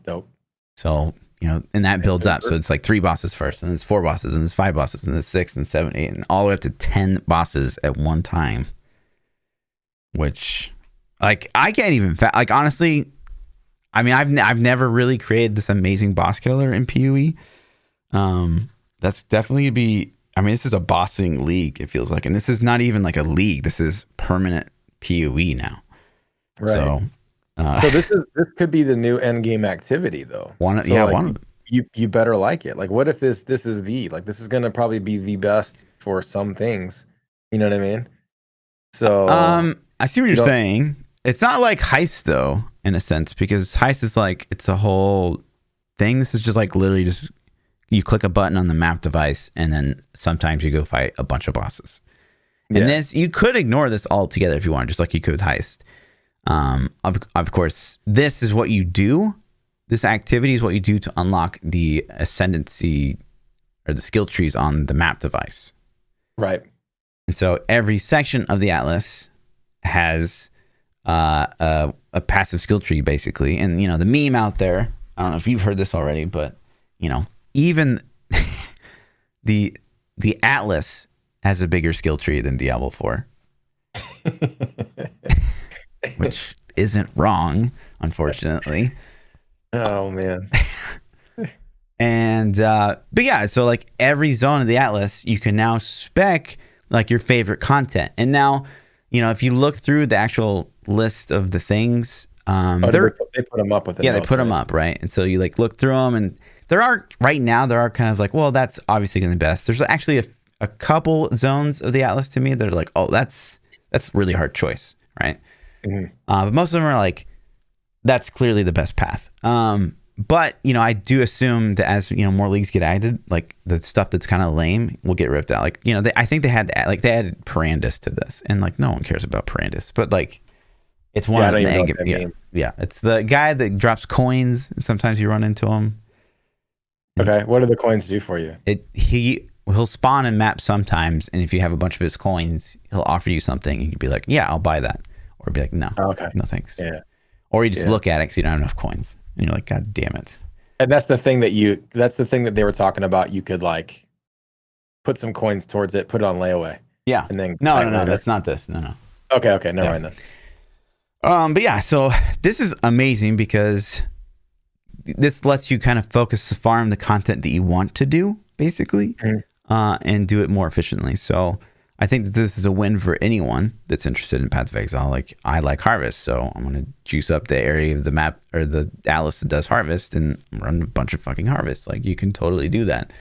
Speaker 2: Dope.
Speaker 1: So, you know, and that builds up. So it's like 3 bosses first, and then it's 4 bosses, and it's 5 bosses, and it's 6 and 7, 8, and all the way up to 10 bosses at one time. Which, like, I can't even like, honestly, I mean, I've never really created this amazing boss killer in POE. That's definitely I mean, this is a bossing league, it feels like, and this is not even like a league. This is permanent POE now.
Speaker 2: Right. So this could be the new end game activity though. One of them. You better like it. Like, what if this is this is gonna probably be the best for some things. You know what I mean? So
Speaker 1: I see what you're saying. It's not like Heist though, in a sense, because Heist is like, it's a whole thing. This is just like literally just you click a button on the map device, and then sometimes you go fight a bunch of bosses. Yeah. And this, you could ignore this altogether if you want, just like you could with Heist. Of course, this is what you do. This activity is what you do to unlock the ascendancy or the skill trees on the map device.
Speaker 2: Right.
Speaker 1: And so every section of the Atlas has a passive skill tree, basically. And, you know, the meme out there, I don't know if you've heard this already, but, you know, even the Atlas has a bigger skill tree than Diablo 4. Which isn't wrong, unfortunately.
Speaker 2: Oh, man.
Speaker 1: And, but yeah, so like every zone of the Atlas, you can now spec like your favorite content. And now, you know, if you look through the actual list of the things,
Speaker 2: they put them up with it.
Speaker 1: Yeah, they put them up, right? And so you like look through them, and there are kind of like, well, that's obviously going to be best. There's actually a couple zones of the Atlas to me that are like, oh, that's that's a really hard choice, right?
Speaker 2: Mm-hmm.
Speaker 1: But most of them are like, that's clearly the best path. But I do assume that as more leagues get added, like the stuff that's kind of lame will get ripped out. Like I think they added Perandus to this, and like no one cares about Perandus, but like it's one of the end game. Yeah, it's the guy that drops coins, and sometimes you run into him.
Speaker 2: Okay, what do the coins do for you?
Speaker 1: He'll spawn in maps sometimes, and if you have a bunch of his coins, he'll offer you something, and you'd be like, "Yeah, I'll buy that," or be like, "No, no thanks."
Speaker 2: Yeah,
Speaker 1: or you just look at it because you don't have enough coins. And you're like, God damn it.
Speaker 2: And that's the thing that they were talking about. You could like put some coins towards it, put it on layaway.
Speaker 1: Yeah.
Speaker 2: And then
Speaker 1: no, that's not this. No.
Speaker 2: Okay, never mind then.
Speaker 1: But yeah, so this is amazing because this lets you kind of focus to farm the content that you want to do, basically, and do it more efficiently. So I think that this is a win for anyone that's interested in Path of Exile. Like, I like Harvest, so I'm going to juice up the area of the map or the atlas that does Harvest and run a bunch of fucking Harvest. Like, you can totally do that.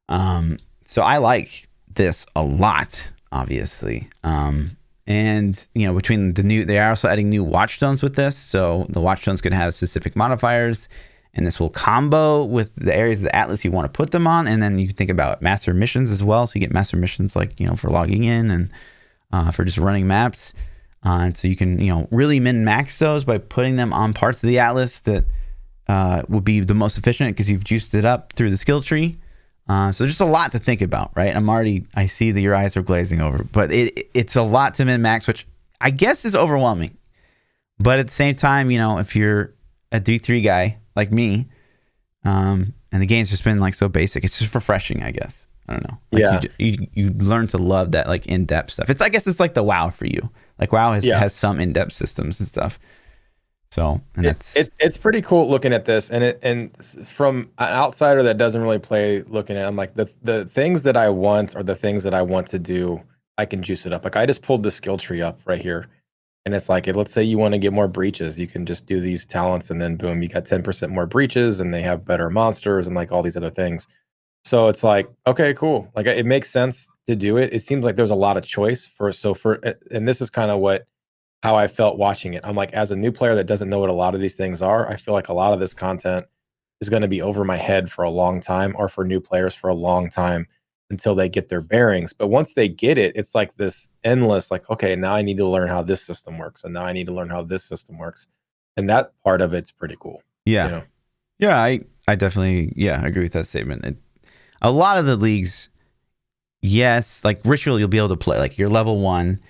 Speaker 1: So I like this a lot, obviously. And, between they are also adding new Watchstones with this. So the Watchstones could have specific modifiers, and this will combo with the areas of the atlas you want to put them on. And then you can think about master missions as well. So you get master missions like, for logging in and for just running maps. And so you can, really min-max those by putting them on parts of the atlas that would be the most efficient because you've juiced it up through the skill tree. So there's just a lot to think about, right? I see that your eyes are glazing over, but it's a lot to min-max, which I guess is overwhelming. But at the same time, if you're a D3 guy like me, and the game's just been like so basic, it's just refreshing, I guess. I don't know. Like you learn to love that like in-depth stuff. I guess it's like the WoW for you. Like WoW has some in-depth systems and stuff. So
Speaker 2: it's pretty cool looking at this, and from an outsider that doesn't really play, looking at it, I'm like the things that I want or the things that I want to do, I can juice it up. Like I just pulled the skill tree up right here. And it's like, let's say you want to get more breaches, you can just do these talents and then boom, you got 10% more breaches and they have better monsters and like all these other things. So it's like, okay, cool. Like it makes sense to do it. It seems like there's a lot of choice and this is kind of how I felt watching it. I'm like, as a new player that doesn't know what a lot of these things are, I feel like a lot of this content is going to be over my head for a long time, or for new players for a long time, until they get their bearings. But once they get it, it's like this endless, like, okay, now I need to learn how this system works. And now I need to learn how this system works. And that part of it's pretty cool.
Speaker 1: Yeah. Yeah, I definitely, agree with that statement. A lot of the leagues, yes, like Ritual, you'll be able to play. Like you're level 1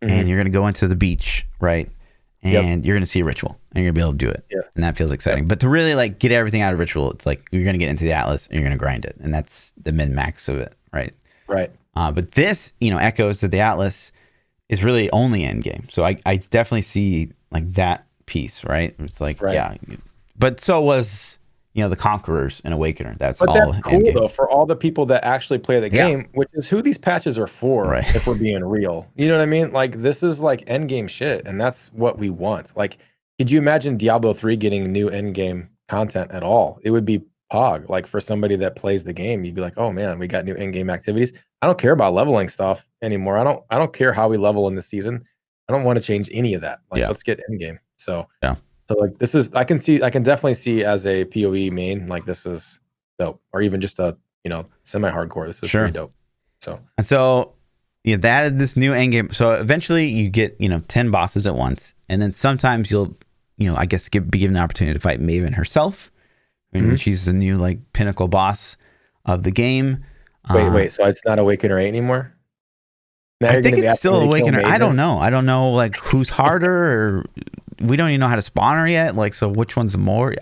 Speaker 1: and you're going to go into the beach, right? And you're going to see a Ritual and you're going to be able to do it. Yeah. And that feels exciting. But to really like get everything out of Ritual, it's like you're going to get into the Atlas and you're going to grind it. And that's the min-max of it, right?
Speaker 2: Right.
Speaker 1: But this, echoes that the Atlas is really only end game. So I definitely see like that piece, right? It's like, but so was, the Conquerors and Awakener. That's
Speaker 2: cool though, for all the people that actually play the game, which is who these patches are for, right? If we're being real. You know what I mean? Like this is like end game shit, and that's what we want. Like, could you imagine Diablo 3 getting new end game content at all? It would be pog. Like for somebody that plays the game, you'd be like, oh man, we got new end game activities. I don't care about leveling stuff anymore. I don't care how we level in the season. I don't want to change any of that. Like let's get end game. So So like this is, I can definitely see as a POE main, like this is dope, or even just a semi-hardcore. This is pretty dope.
Speaker 1: So they added this new end game. So eventually you get 10 bosses at once, and then sometimes you'll I guess be given the opportunity to fight Maven herself, and she's the new like pinnacle boss of the game.
Speaker 2: Wait, so it's not Awakener 8 anymore? Now
Speaker 1: I think it's still Awakener. I don't know like who's harder, or we don't even know how to spawn her yet. Like, so which one's more?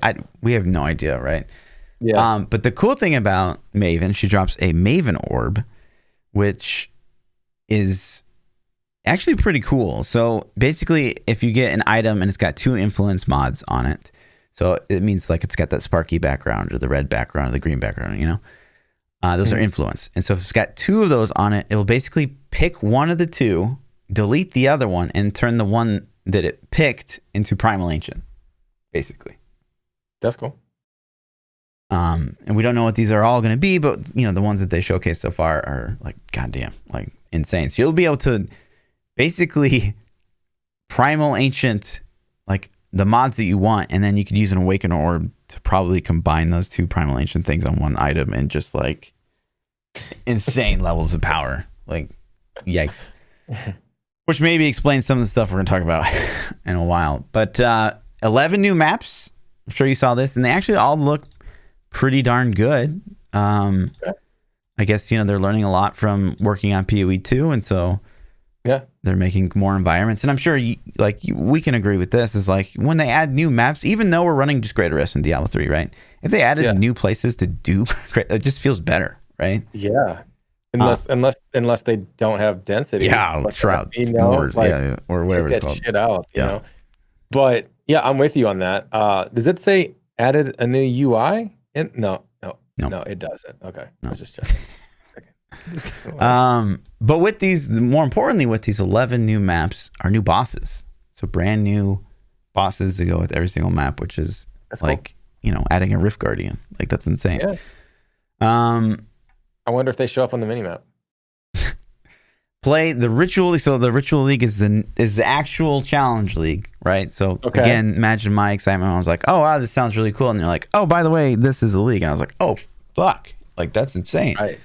Speaker 1: We have no idea, right? Yeah. But the cool thing about Maven, she drops a Maven orb, which is actually pretty cool. So basically, if you get an item and it's got 2 influence mods on it, so it means like it's got that sparky background or the red background or the green background, those are influence. And so if it's got 2 of those on it, it will basically pick one of the 2, delete the other one, and turn the one that it picked into Primal Ancient, basically.
Speaker 2: That's cool.
Speaker 1: And we don't know what these are all going to be, but the ones that they showcased so far are like goddamn, like insane. So you'll be able to basically primal ancient, like the mods that you want, and then you could use an awaken orb to probably combine those two primal ancient things on one item and just like insane levels of power. Like, yikes. Which maybe explains some of the stuff we're going to talk about in a while. But 11 new maps. I'm sure you saw this, and they actually all look pretty darn good. I guess, they're learning a lot from working on PoE 2, and so they're making more environments. And I'm sure we can agree with this, is like when they add new maps, even though we're running just Greater Rest in Diablo 3, right? If they added new places to do, it just feels better, right?
Speaker 2: Yeah. Unless they don't have density.
Speaker 1: Yeah, shroud,
Speaker 2: wars,
Speaker 1: or whatever it's called.
Speaker 2: Shit out, you know. But yeah, I'm with you on that. Does it say added a new UI? No, it doesn't. Okay, no. I was just checking. Okay.
Speaker 1: But with these, more importantly, with these 11 new maps are new bosses. So brand new bosses to go with every single map, which is like cool. Adding a Rift Guardian. Like, that's insane.
Speaker 2: Yeah. I wonder if they show up on the minimap.
Speaker 1: Play the Ritual. So the Ritual League is the actual challenge league, right? So again, imagine my excitement. I was like, oh wow, this sounds really cool. And they're like, oh, by the way, this is the league. And I was like, oh fuck, like that's insane.
Speaker 2: Right.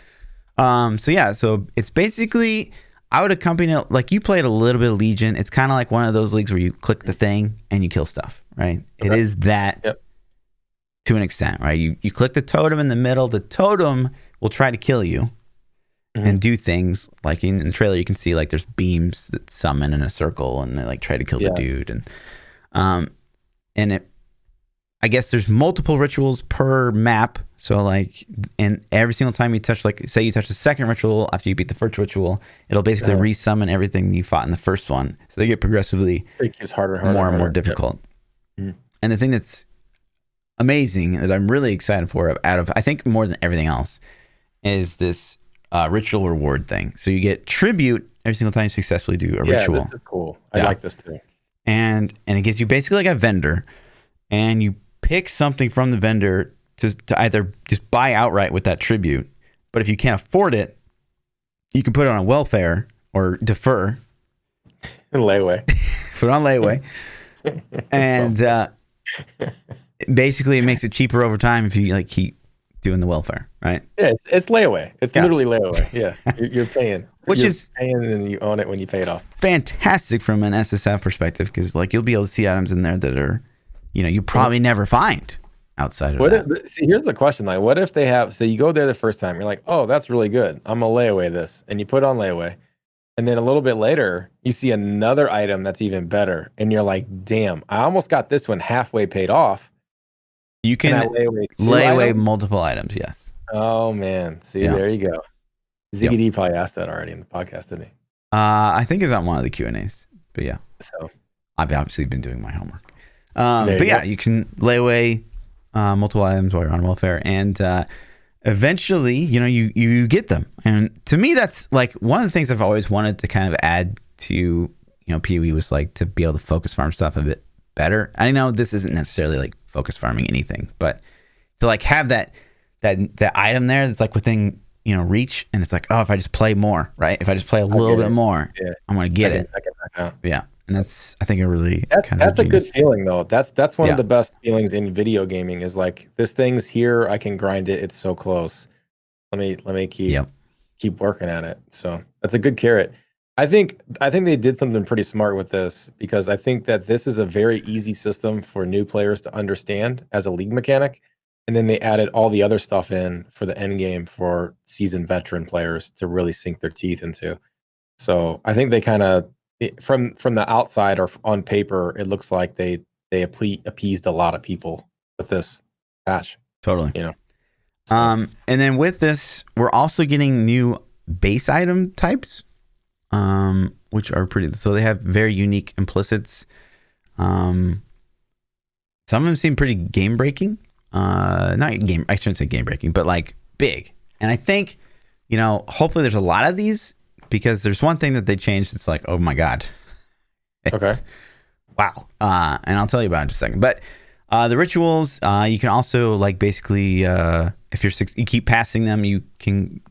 Speaker 1: So it's basically, I would accompany it, like you played a little bit of Legion. It's kind of like one of those leagues where you click the thing and you kill stuff, right? Okay. It is that to an extent, right? You click the totem in the middle. The totem will try to kill you and do things like in the trailer. You can see like there's beams that summon in a circle and they like try to kill the dude. And I guess there's multiple rituals per map. So like, and every single time you touch, like say you touch the second ritual after you beat the first ritual, it'll basically resummon everything you fought in the first one. So they get progressively more and more difficult. Yep. And the thing that's amazing that I'm really excited for, out of I think more than everything else, is this ritual reward thing. So you get tribute every single time you successfully do a ritual.
Speaker 2: Yeah, this is cool. I like this too.
Speaker 1: And it gives you basically like a vendor, and you pick something from the vendor to either just buy outright with that tribute, but if you can't afford it, you can put it on welfare or defer.
Speaker 2: Layaway.
Speaker 1: Put it on layaway. And basically it makes it cheaper over time if you like keep doing the welfare, right?
Speaker 2: Yeah, it's layaway. It's literally layaway. Yeah, you're paying. You're paying and you own it when you pay it off.
Speaker 1: Fantastic from an SSF perspective, because like you'll be able to see items in there that are, you probably never find outside of that.
Speaker 2: Here's the question, like, what if they have, so you go there the first time, you're like, oh, that's really good, I'm gonna layaway this, and you put it on layaway, and then a little bit later you see another item that's even better, and you're like, damn, I almost got this one halfway paid off.
Speaker 1: You can layaway multiple items. Yes.
Speaker 2: Oh man, see, there you go. ZGD probably asked that already in the podcast, didn't he?
Speaker 1: I think it's on one of the Q&As, but yeah,
Speaker 2: so
Speaker 1: I've obviously been doing my homework. But yeah, you can lay away multiple items while you're on welfare, and eventually, you get them. And to me, that's like one of the things I've always wanted to kind of add to, PoE was like to be able to focus farm stuff a bit better. I know this isn't necessarily like focus farming anything, but to like have that item there that's like within reach, and it's like, oh, if I just play more, right? If I just play a little bit more, I'm gonna get it. I can back out. Yeah. And that's, I think,
Speaker 2: that's a good feeling though. That's one of the best feelings in video gaming, is like, this thing's here, I can grind it, it's so close. Let me keep working at it. So that's a good carrot. I think they did something pretty smart with this, because I think that this is a very easy system for new players to understand as a league mechanic. And then they added all the other stuff in for the end game for seasoned veteran players to really sink their teeth into. So I think they kind of, from the outside or on paper, it looks like they appeased a lot of people with this patch.
Speaker 1: Totally. So. And then with this, we're also getting new base item types, which are pretty. So they have very unique implicits. Some of them seem pretty game breaking. Not game. I shouldn't say game breaking, but like big. And I think, hopefully there's a lot of these. Because there's one thing that they changed. It's like, oh my God. Wow. And I'll tell you about it in just a second. But the rituals, you can also like basically, if you keep passing them, you can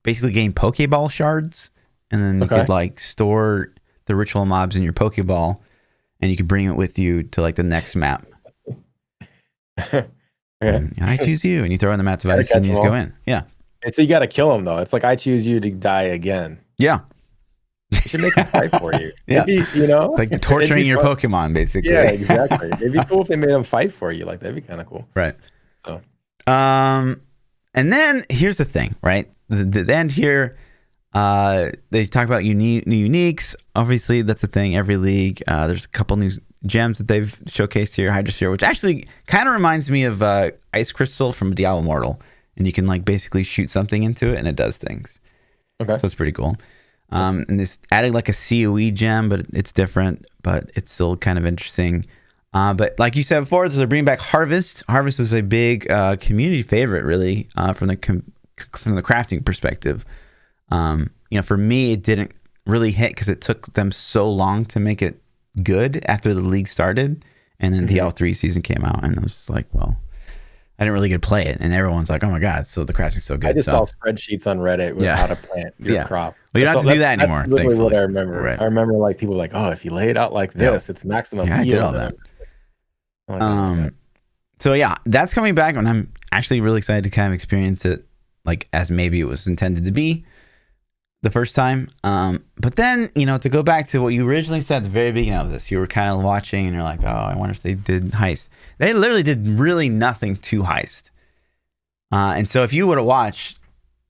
Speaker 1: basically gain Pokeball shards. And then you could like store the ritual mobs in your Pokeball, and you can bring it with you to like the next map. And, I choose you, and you throw in the map device, and you just go in. Yeah.
Speaker 2: And so you got to kill them though. It's like I choose you to die again.
Speaker 1: Yeah.
Speaker 2: You should make them fight for you.
Speaker 1: Yeah.
Speaker 2: Maybe, you know,
Speaker 1: it's like torturing your Pokemon, basically.
Speaker 2: Yeah, exactly. It'd be cool if they made them fight for you. Like that'd be kind of cool.
Speaker 1: Right.
Speaker 2: So,
Speaker 1: and then here's the thing, right? The end here, they talk about new uniques. Obviously, that's the thing. Every league, there's a couple new gems that they've showcased here. Hydrosphere, which actually kind of reminds me of Ice Crystal from Diablo Immortal, and you can like basically shoot something into it, and it does things.
Speaker 2: Okay,
Speaker 1: so it's pretty cool. And this added like a COE gem, but it's different, but it's still kind of interesting. But like you said before, they're bringing back Harvest. Harvest was a big community favorite, really, from the crafting perspective. For me, it didn't really hit because it took them so long to make it good after the league started, and then the L3 season came out, and I was just like, well, I didn't really get to play it, and everyone's like, oh my god, so the crafting's so good.
Speaker 2: I just saw spreadsheets on Reddit with how to plant your crop.
Speaker 1: Well, you don't have to do that anymore.
Speaker 2: That's literally
Speaker 1: thankfully.
Speaker 2: what I remember.
Speaker 1: Right.
Speaker 2: I remember like people like, oh, if you lay it out like this, it's maximum.
Speaker 1: Yeah, I did all that. So yeah, that's coming back, and I'm actually really excited to kind of experience it like as maybe it was intended to be the first time. But then, to go back to what you originally said at the very beginning of this, you were kind of watching and you're like, oh, I wonder if they did Heist. They literally did really nothing to Heist. And so if you would have watched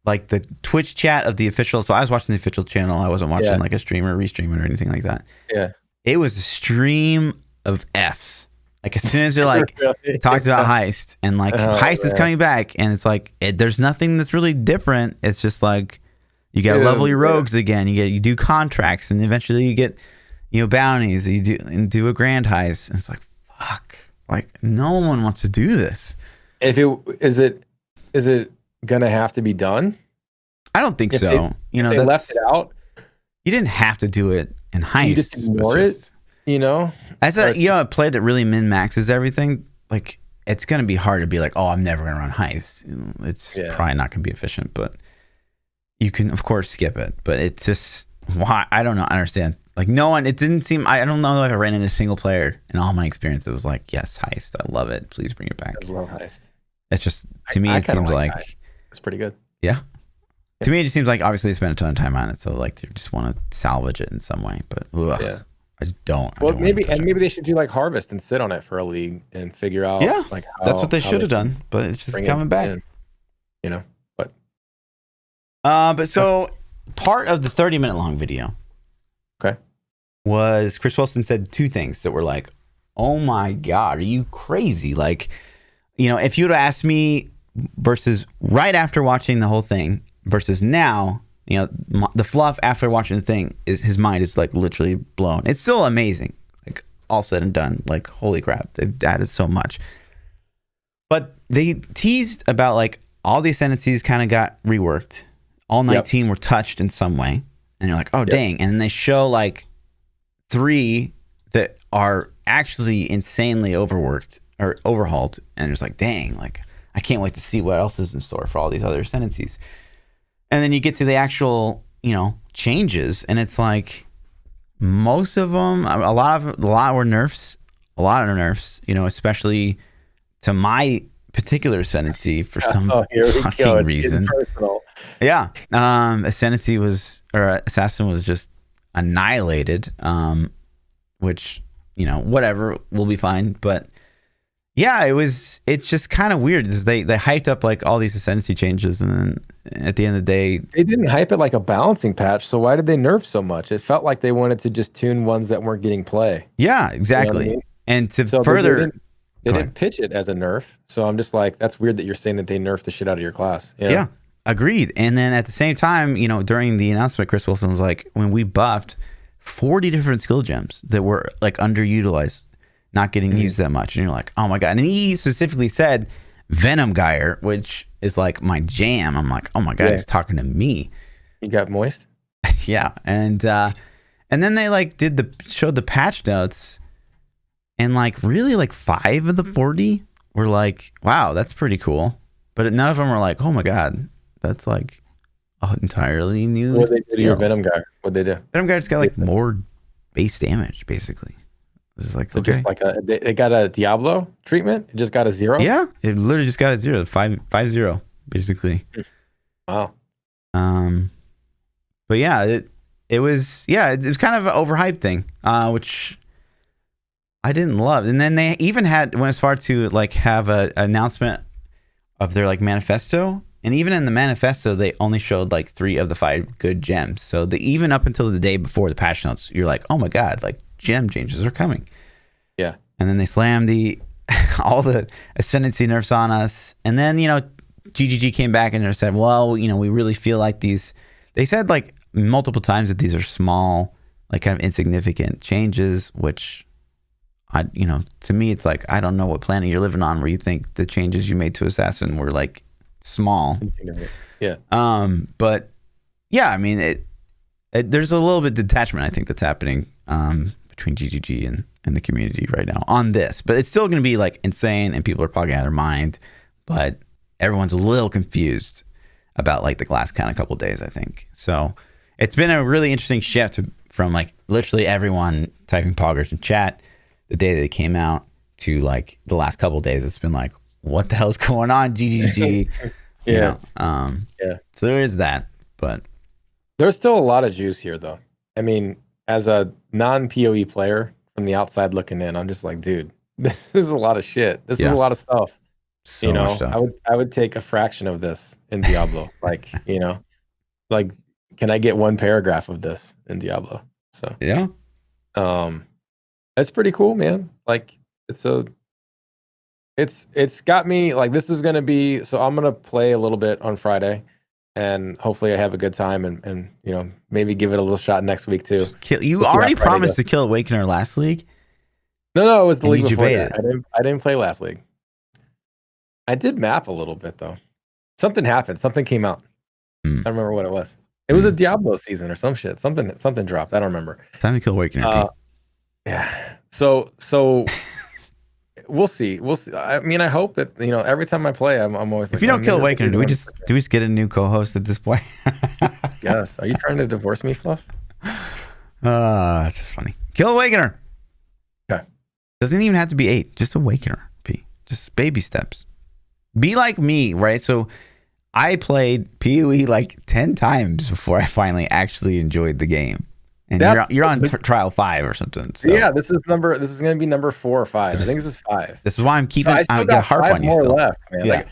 Speaker 1: like the Twitch chat of the official, so I was watching the official channel. I wasn't watching like a streamer, restream it or anything like that.
Speaker 2: Yeah.
Speaker 1: It was a stream of Fs. Like as soon as they're like talked about Heist and like Heist is coming back, and it's like there's nothing that's really different. It's just like you got to level your rogues again. You do contracts, and eventually you get bounties. You do a grand heist. And it's like fuck. Like no one wants to do this.
Speaker 2: Is it gonna have to be done?
Speaker 1: I don't think so.
Speaker 2: They left it out.
Speaker 1: You didn't have to do it in Heist.
Speaker 2: You just ignore it.
Speaker 1: As a player that really min maxes everything, like it's gonna be hard to be like, oh, I'm never gonna run Heist. It's probably not gonna be efficient, but you can of course skip it. But it's just why I don't know. I understand. Like no one. It didn't seem. I don't know if I ran into a single player in all my experience. It was like, yes, Heist. I love it. Please bring it back.
Speaker 2: I love Heist.
Speaker 1: It's just to me. It seems like
Speaker 2: it's pretty good.
Speaker 1: Yeah. To me, it just seems like obviously they spent a ton of time on it, so like they just want to salvage it in some way. But I don't.
Speaker 2: Well, maybe they should do like Harvest and sit on it for a league and figure out.
Speaker 1: Yeah,
Speaker 2: like
Speaker 1: that's what they should have done, but it's just coming back. But so part of the 30-minute long video, was Chris Wilson said two things that were like, oh my god, are you crazy? Like, if you would have asked me versus right after watching the whole thing versus now. The Fluff after watching the thing his mind is like literally blown. It's still amazing, like all said and done. Like holy crap, they've added so much. But they teased about like all the ascendancies kind of got reworked. All 19 were touched in some way, and you're like, oh dang! And then they show like 3 that are actually insanely overworked or overhauled, and it's like, dang! Like I can't wait to see what else is in store for all these other ascendancies. And then you get to the actual, changes, and it's like most of them, a lot were nerfs, especially to my particular ascendancy for some fucking reason. Yeah, ascendancy assassin was just annihilated, which whatever, will be fine, but. Yeah, it's just kind of weird. They hyped up like all these ascendancy changes, and then at the end of the day,
Speaker 2: they didn't hype it like a balancing patch. So why did they nerf so much? It felt like they wanted to just tune ones that weren't getting play.
Speaker 1: Yeah, exactly. You know what I mean? And to further,
Speaker 2: they didn't pitch it as a nerf. So I'm just like, that's weird that you're saying that they nerfed the shit out of your class.
Speaker 1: Yeah, agreed. And then at the same time, during the announcement, Chris Wilson was like, when we buffed 40 different skill gems that were like underutilized. Not getting used that much, and you're like, oh my god! And he specifically said Venom Geyer, which is like my jam. I'm like, oh my god, he's talking to me.
Speaker 2: You got moist.
Speaker 1: Yeah, and then they like showed the patch notes, and like really like 5 of the 40 were like, wow, that's pretty cool. But none of them were like, oh my god, that's like entirely new.
Speaker 2: What did they do to your Venom Geyer? What they do?
Speaker 1: Venom Geyer's got like more base damage, basically. It was like,
Speaker 2: So
Speaker 1: okay.
Speaker 2: just like it got a Diablo treatment. It just got a 0.
Speaker 1: Yeah, it literally just got a 0, 5-0, basically.
Speaker 2: Wow.
Speaker 1: But yeah, it was kind of an overhyped thing, which I didn't love. And then they even went as far to like have an announcement of their like manifesto. And even in the manifesto, they only showed like 3 of the 5 good gems. So even up until the day before the patch notes, you're like, oh my God, like gem changes are coming.
Speaker 2: Yeah.
Speaker 1: And then they slammed all the ascendancy nerfs on us. And then, GGG came back and they said, well, we really feel like they said like multiple times that these are small, like kind of insignificant changes, which to me, it's like, I don't know what planet you're living on where you think the changes you made to Assassin were like small.
Speaker 2: Yeah.
Speaker 1: But yeah, I mean, there's a little bit of detachment, I think, that's happening between GGG and the community right now on this. But it's still going to be like insane and people are probably out of their mind. But everyone's a little confused about like the last kind of couple days, I think. So it's been a really interesting shift from like literally everyone typing poggers in chat the day that it came out to like the last couple days. It's been like, what the hell's going on, GGG?
Speaker 2: Yeah.
Speaker 1: Yeah. So there is that, but
Speaker 2: there's still a lot of juice here, though. I mean, as a non-POE player from the outside looking in, I'm just like, dude, this is a lot of shit. This is a lot of stuff.
Speaker 1: So much stuff.
Speaker 2: I would take a fraction of this in Diablo. like, like, can I get 1 paragraph of this in Diablo? So
Speaker 1: yeah,
Speaker 2: that's pretty cool, man. Like, it's got me like, this is gonna be. So I'm gonna play a little bit on Friday, and hopefully I have a good time, and maybe give it a little shot next week too.
Speaker 1: You already promised to kill Awakener last league.
Speaker 2: No, it was the league before that. I didn't play last league. I did map a little bit though. Something happened. Something came out. I don't remember what it was. It was a Diablo season or some shit. Something dropped. I don't remember.
Speaker 1: Time to kill Awakener.
Speaker 2: Yeah. So we'll see. I mean, I hope that every time I play, I'm always like,
Speaker 1: if you don't kill Awakener, do we just get a new co-host at this point?
Speaker 2: Yes. Are you trying to divorce me, Fluff?
Speaker 1: It's just funny. Kill Awakener.
Speaker 2: Okay.
Speaker 1: Doesn't even have to be 8. Just Awakener. Just baby steps. Be like me, right? So I played POE like 10 times before I finally actually enjoyed the game. And you're on trial 5 or something. So.
Speaker 2: Yeah, this is going to be number 4 or 5. I think this is 5.
Speaker 1: This is why I'm keeping. I'm gonna harp on you
Speaker 2: more
Speaker 1: still.
Speaker 2: Left, man.
Speaker 1: Yeah.
Speaker 2: Like,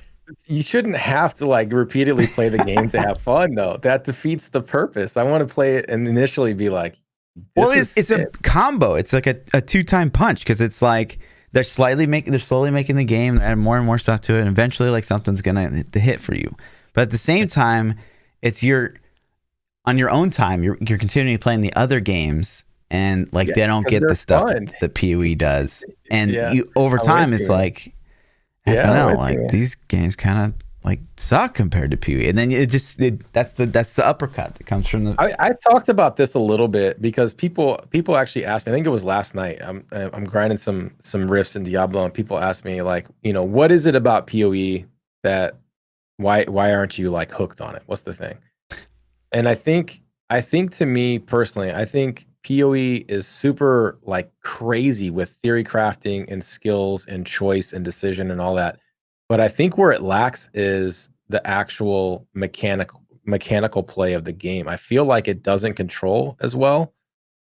Speaker 2: you shouldn't have to like repeatedly play the game to have fun, though. That defeats the purpose. I want to play it and initially be like,
Speaker 1: well, it's a combo. It's like a 2-time punch because it's like they're slowly making the game, add more and more stuff to it, and eventually like something's gonna hit for you. But at the same time, it's on your own time, you're continuing playing the other games, and like they don't get the stuff that POE does. And you over time, it's like, I don't know, like these games kind of like suck compared to POE. And then that's the uppercut that comes from the.
Speaker 2: I talked about this a little bit because people actually asked me. I think it was last night. I'm grinding some rifts in Diablo, and people asked me like, what is it about POE that why aren't you like hooked on it? What's the thing? And I think to me personally, I think POE is super like crazy with theory crafting and skills and choice and decision and all that. But I think where it lacks is the actual mechanical play of the game. I feel like it doesn't control as well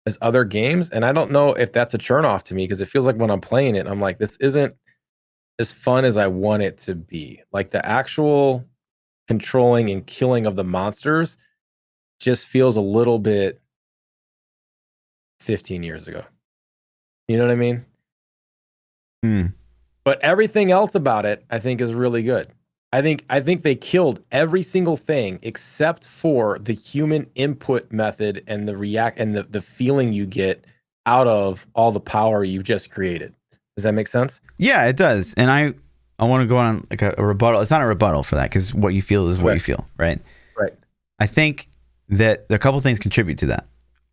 Speaker 2: as other games. And I don't know if that's a turn off to me, because it feels like when I'm playing it, I'm like, this isn't as fun as I want it to be. Like the actual controlling and killing of the monsters just feels a little bit 15 years ago. You know what I mean? But everything else about it, I think, is really good. I think they killed every single thing except for the human input method and the feeling you get out of all the power you've just created. Does that make sense?
Speaker 1: Yeah, it does. And I want to go on like a rebuttal. It's not a rebuttal for that, because what you feel is what you feel, right?
Speaker 2: Right.
Speaker 1: I think that a couple things contribute to that.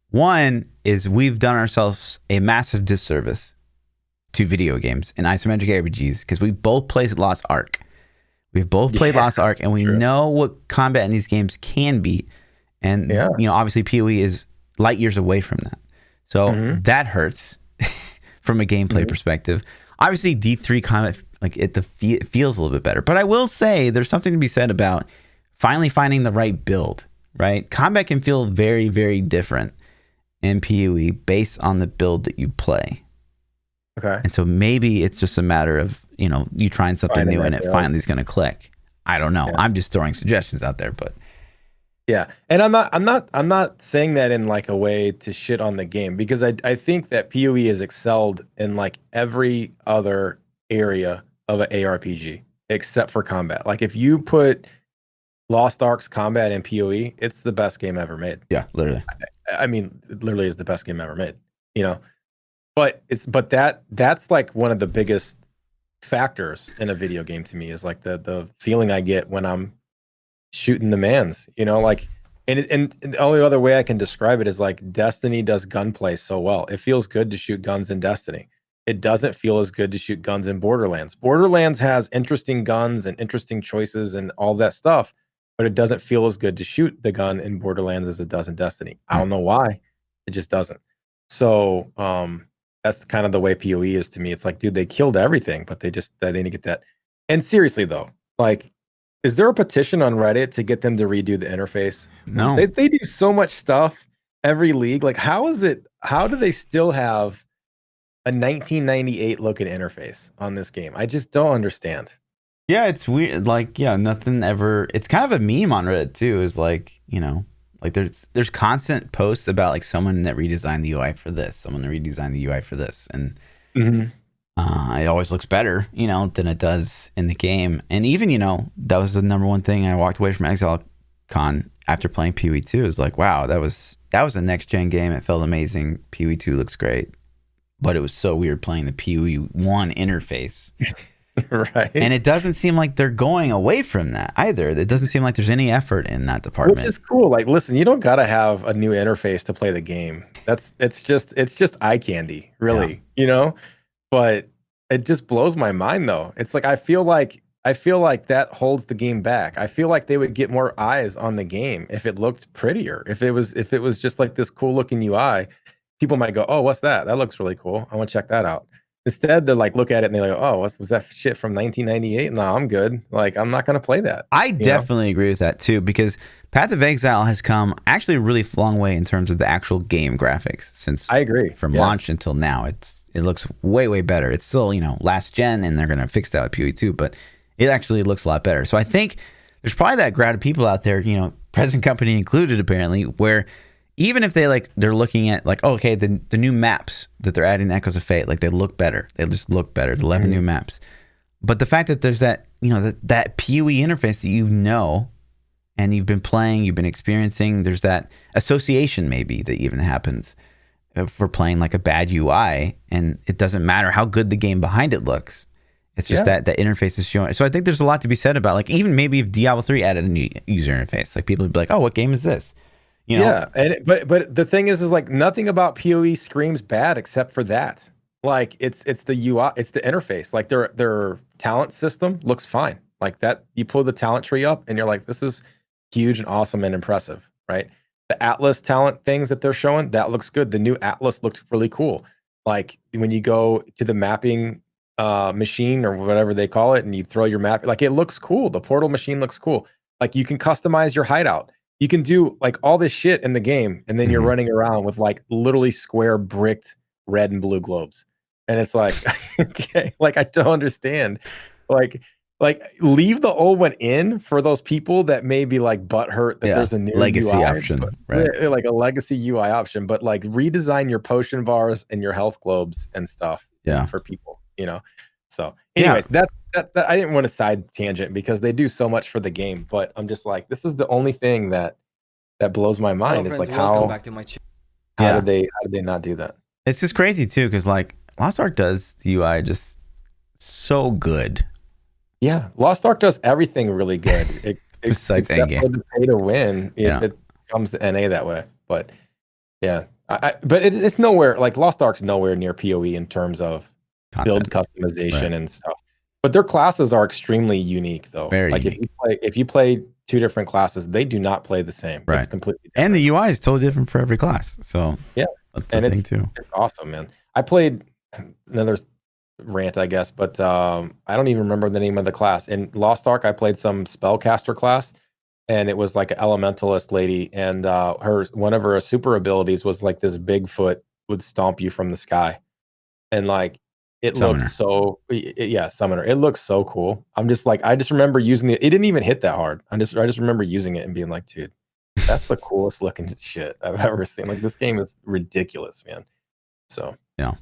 Speaker 1: One is we've done ourselves a massive disservice to video games and isometric RPGs because we both played Lost Ark. We've both played Lost Ark, and we know what combat in these games can be. And obviously PoE is light years away from that. So that hurts from a gameplay perspective. Obviously, D3 combat, like it feels a little bit better. But I will say there's something to be said about finally finding the right build, right? Combat can feel very, very different in PoE based on the build that you play.
Speaker 2: Okay.
Speaker 1: And so maybe it's just a matter of, you trying something new and it finally is going to click. I don't know. Yeah. I'm just throwing suggestions out there, but
Speaker 2: yeah. And I'm not saying that in like a way to shit on the game, because I think that PoE has excelled in like every other area of an ARPG except for combat. Like if you put Lost Ark's combat in PoE, it's the best game ever made.
Speaker 1: Yeah, literally.
Speaker 2: I mean, it literally is the best game ever made, But that's like one of the biggest factors in a video game to me, is like the feeling I get when I'm shooting the mans, like, and the only other way I can describe it is like Destiny does gunplay so well. It feels good to shoot guns in Destiny. It doesn't feel as good to shoot guns in Borderlands. Borderlands has interesting guns and interesting choices and all that stuff, but it doesn't feel as good to shoot the gun in Borderlands as it does in Destiny. I don't know why. It just doesn't. So that's kind of the way PoE is to me. It's like, dude, they killed everything, but they didn't get that. And seriously though, like, is there a petition on Reddit to get them to redo the interface?
Speaker 1: No.
Speaker 2: They do so much stuff every league. Like, how do they still have a 1998 looking interface on this game? I just don't understand.
Speaker 1: Yeah, it's weird. Like, yeah, nothing ever. It's kind of a meme on Reddit too. Is like, like there's constant posts about like someone that redesigned the UI for this, someone that redesigned the UI for this, and it always looks better, than it does in the game. And even, that was the number one thing I walked away from ExileCon after playing PoE 2. Is like, wow, that was a next gen game. It felt amazing. PoE 2 looks great, but it was so weird playing the PoE 1 interface.
Speaker 2: Right.
Speaker 1: And it doesn't seem like they're going away from that either. It doesn't seem like there's any effort in that department.
Speaker 2: Which is cool. Like, listen, you don't got to have a new interface to play the game. It's just eye candy, really, But it just blows my mind though. It's like I feel like that holds the game back. I feel like they would get more eyes on the game if it looked prettier. If it was just like this cool looking UI, people might go, "Oh, what's that? That looks really cool. I want to check that out." Instead, they're like, look at it and they're like, "Oh, was that shit from 1998? No, I'm good. Like, I'm not going to play that."
Speaker 1: I definitely agree with that too, because Path of Exile has come actually a really long way in terms of the actual game graphics since
Speaker 2: I agree
Speaker 1: from launch until now. It looks way, way better. It's still, last gen, and they're going to fix that with PoE 2, but it actually looks a lot better. So I think there's probably that crowd of people out there, present company included apparently, where even if they're looking at like, oh, okay, the new maps that they're adding, Echoes of Fate, like they look better. They just look better. The 11 new maps. But the fact that there's that, that PoE interface that and you've been playing, you've been experiencing, there's that association maybe that even happens for playing like a bad UI, and it doesn't matter how good the game behind it looks. It's just that interface is showing. So I think there's a lot to be said about like, even maybe if Diablo 3 added a new user interface, like people would be like, "Oh, what game is this?"
Speaker 2: Yeah, but the thing is like nothing about PoE screams bad except for that. Like it's the UI, it's the interface. Like their talent system looks fine. Like that, you pull the talent tree up and you're like, this is huge and awesome and impressive, right? The Atlas talent things that they're showing, that looks good. The new Atlas looked really cool. Like when you go to the mapping machine or whatever they call it, and you throw your map, like it looks cool. The portal machine looks cool. Like you can customize your hideout. You can do like all this shit in the game, and then you're running around with like literally square bricked red and blue globes. And it's like, okay, like I don't understand. Like leave the old one in for those people that may be like butthurt that there's a new
Speaker 1: legacy
Speaker 2: UI
Speaker 1: option, right?
Speaker 2: Like a legacy UI option, but like redesign your potion bars and your health globes and stuff for people, So anyways, that I didn't want to side tangent because they do so much for the game, but I'm just like, this is the only thing that blows my mind. Is like how did they not do that?
Speaker 1: It's just crazy too, because like Lost Ark does the UI just so good.
Speaker 2: Yeah, Lost Ark does everything really good.
Speaker 1: Besides
Speaker 2: except for the pay to win if it comes to NA that way. But yeah, but it's nowhere like Lost Ark's nowhere near PoE in terms of build customization and stuff. But their classes are extremely unique, though.
Speaker 1: Very
Speaker 2: like
Speaker 1: unique.
Speaker 2: If you play two different classes, they do not play the same.
Speaker 1: Right.
Speaker 2: It's completely different.
Speaker 1: And the UI is totally different for every class. So
Speaker 2: yeah,
Speaker 1: That's the thing too.
Speaker 2: It's awesome, man. I played another rant, I guess, but I don't even remember the name of the class. In Lost Ark, I played some spellcaster class, and it was like an elementalist lady, and one of her super abilities was like this Bigfoot would stomp you from the sky, and like it
Speaker 1: Summoner.
Speaker 2: looked so yeah, summoner. It looks so cool. I'm just like, I just remember using it. It didn't even hit that hard. I just remember using it and being like, dude, that's the coolest looking shit I've ever seen. Like, this game is ridiculous, man. So
Speaker 1: Yeah.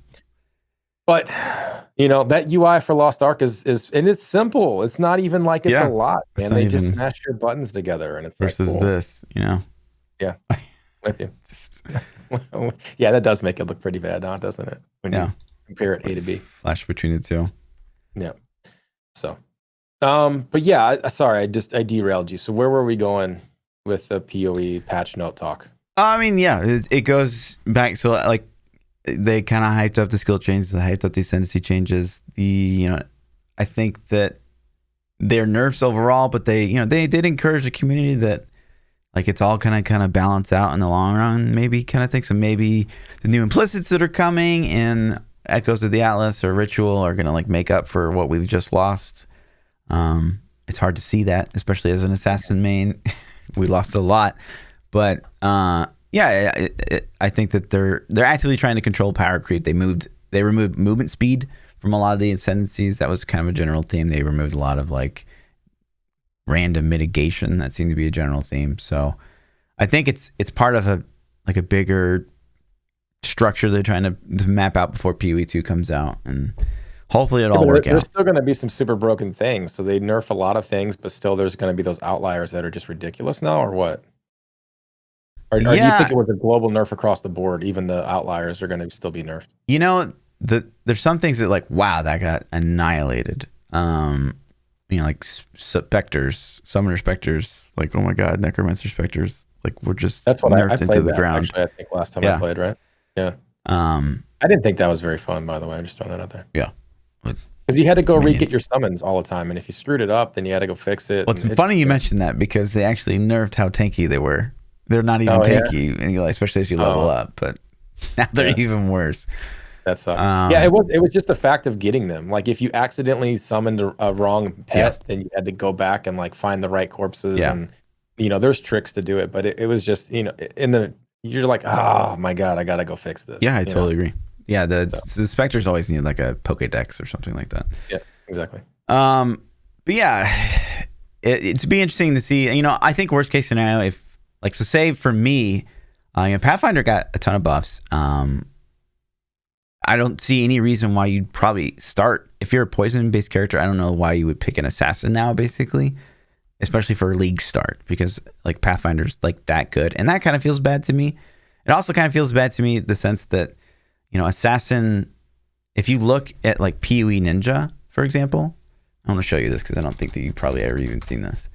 Speaker 2: but that UI for Lost Ark is and it's simple. It's not even like it's a lot, man. They just smash your buttons together, and it's
Speaker 1: versus
Speaker 2: like, cool.
Speaker 1: this,
Speaker 2: Yeah, with you. Yeah, that does make it look pretty bad now, doesn't it? When you compare it A to B.
Speaker 1: Flash between the two.
Speaker 2: Yeah. So, but yeah, sorry, I derailed you. So where were we going with the POE patch note talk?
Speaker 1: I mean, yeah, it goes back. So like, they kind of hyped up the skill changes, they hyped up the ascendancy changes. I think that they're nerfs overall, but they did encourage the community that like it's all kind of balance out in the long run, maybe kind of thing. So maybe the new implicits that are coming in Echoes of the Atlas or Ritual are gonna like make up for what we've just lost. It's hard to see that, especially as an assassin main. We lost a lot, but yeah, I think that they're actively trying to control power creep. They removed movement speed from a lot of the ascendancies. That was kind of a general theme. They removed a lot of like random mitigation. That seemed to be a general theme. So I think it's part of a bigger structure they're trying to map out before PoE 2 comes out, and hopefully it all work out.
Speaker 2: There's still going to be some super broken things. So they nerf a lot of things, but still there's going to be those outliers that are just ridiculous now, or what? Or do you think it was a global nerf across the board? Even the outliers are going to still be nerfed.
Speaker 1: There's some things that like, wow, that got annihilated. Like specters, summoner specters, like, oh my god, necromancer specters, like we're just
Speaker 2: that's what
Speaker 1: nerfed
Speaker 2: I played
Speaker 1: into the ground.
Speaker 2: Actually, I think last time I played, right? Yeah. I didn't think that was very fun, by the way. I'm just throwing that out there.
Speaker 1: Yeah.
Speaker 2: Because you had to go re-get your summons all the time, and if you screwed it up, then you had to go fix it.
Speaker 1: Well, it's funny you mentioned that, because they actually nerfed how tanky they were. They're not even tanky, and especially as you level up. But now they're even worse.
Speaker 2: That sucks. Yeah, it was just the fact of getting them. Like, if you accidentally summoned a wrong pet, then you had to go back and like find the right corpses. Yeah. And there's tricks to do it, but it was just you're like, oh my god, I gotta go fix this.
Speaker 1: Yeah, I totally agree. Yeah, the specters always need like a Pokédex or something like that.
Speaker 2: Yeah, exactly.
Speaker 1: But yeah, it'd be interesting to see. I think worst case scenario, if like, so say for me, Pathfinder got a ton of buffs. I don't see any reason why you'd probably start, if you're a poison based character, I don't know why you would pick an assassin now, basically, especially for league start, because like Pathfinder's like that good, and that kind of feels bad to me. It also kind of feels bad to me the sense that assassin, if you look at like PoE Ninja, for example, I want to show you this because I don't think that you've probably ever even seen this.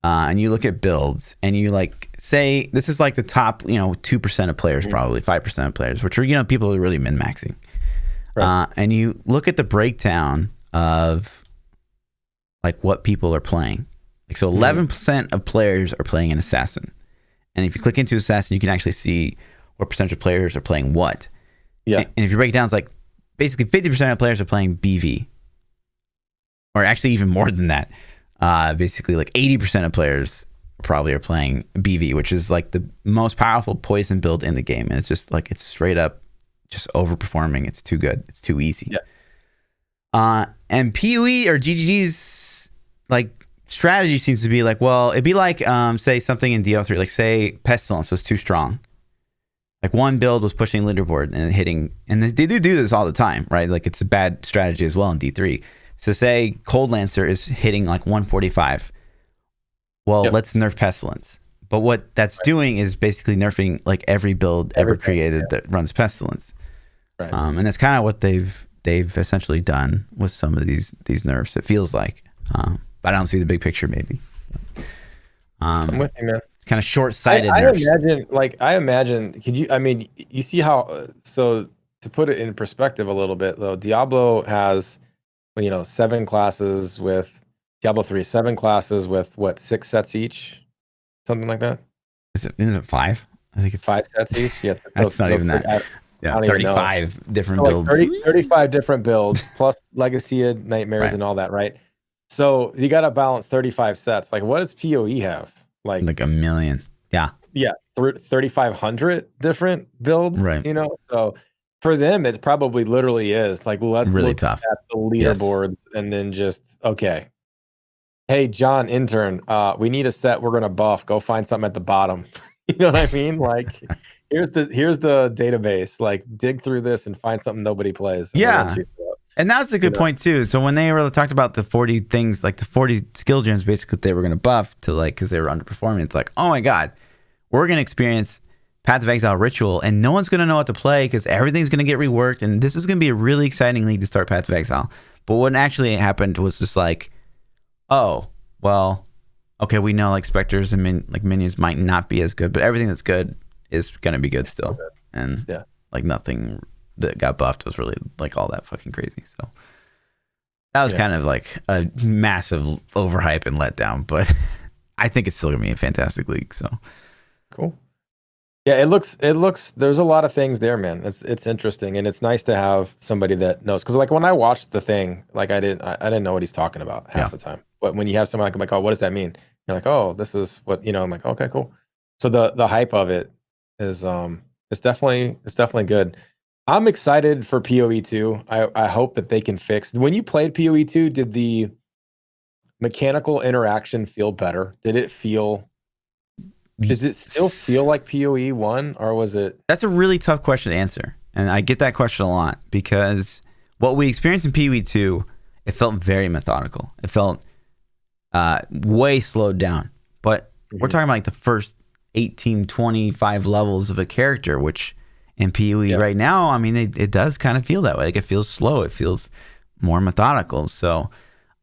Speaker 1: And you look at builds, and you like say this is like the top 2% of players, probably 5% of players, which are people who are really min-maxing. Right. And you look at the breakdown of like what people are playing. Like, so 11% of players are playing an assassin, and if you click into assassin, you can actually see what percentage of players are playing what. Yeah. And if you break it down, it's like basically 50% of players are playing BV, or actually even more than that. Basically like 80% of players probably are playing BV, which is like the most powerful poison build in the game. And it's just like, it's straight up just overperforming. It's too good. It's too easy. Yeah. And PoE or GGG's like strategy seems to be like, well, it'd be like, say something in DO3, like say Pestilence was too strong. Like one build was pushing leaderboard and hitting, and they do this all the time, right? Like it's a bad strategy as well in D3. So say Cold Lancer is hitting like 145. Well, let's nerf Pestilence. But what that's doing is basically nerfing like every build ever created that runs Pestilence. Right. And that's kind of what they've essentially done with some of these nerfs. It feels like, but I don't see the big picture. Maybe.
Speaker 2: I'm with you, man.
Speaker 1: Kind of short-sighted.
Speaker 2: I imagine. Could you? I mean, you see how? So to put it in perspective a little bit, though, Diablo has 7 classes with Diablo 3, 7 classes with what, 6 sets each, something like that.
Speaker 1: Isn't it 5? I think it's
Speaker 2: 5 sets each. Yeah,
Speaker 1: that's not even that. Yeah, 35 different builds.
Speaker 2: 35 different builds plus Legacy Nightmares and all that, right? So you got to balance 35 sets. Like, what does PoE have?
Speaker 1: Like a million. Yeah.
Speaker 2: Yeah, 3,500 different builds.
Speaker 1: Right.
Speaker 2: You know, so for them, it probably literally is like, let's
Speaker 1: really
Speaker 2: look
Speaker 1: tough
Speaker 2: at the leaderboards and then just okay. Hey, John, intern, we need a set we're gonna buff. Go find something at the bottom. You know what I mean? Like, here's the database. Like, dig through this and find something nobody plays.
Speaker 1: Yeah. And that's a good point too. So when they really talked about the 40 things, like the 40 skill gems, basically they were going to buff to like, because they were underperforming. It's like, oh my God, we're going to experience Path of Exile Ritual and no one's going to know what to play because everything's going to get reworked. And this is going to be a really exciting league to start Path of Exile. But what actually happened was just like, oh, well, okay, we know like Spectres and minions might not be as good, but everything that's good is going to be good still. And like nothing that got buffed was really like all that fucking crazy. So that was kind of like a massive overhype and letdown, but I think it's still gonna be a fantastic league. So
Speaker 2: cool. Yeah, it looks there's a lot of things there, man. It's interesting and it's nice to have somebody that knows, because like when I watched the thing, like I didn't know what he's talking about half the time. But when you have someone like, oh, what does that mean? You're like, oh, this is what, you know. I'm like, okay, cool. So the hype of it is it's definitely good. I'm excited for PoE 2. I hope that they can fix. When you played PoE 2, did the mechanical interaction feel better? Does it still feel like PoE 1, or was it?
Speaker 1: That's a really tough question to answer. And I get that question a lot because what we experienced in PoE 2, it felt very methodical. It felt way slowed down. But we're talking about like the first 18, 25 levels of a character, which in PoE right now, I mean, it does kind of feel that way. Like it feels slow. It feels more methodical. So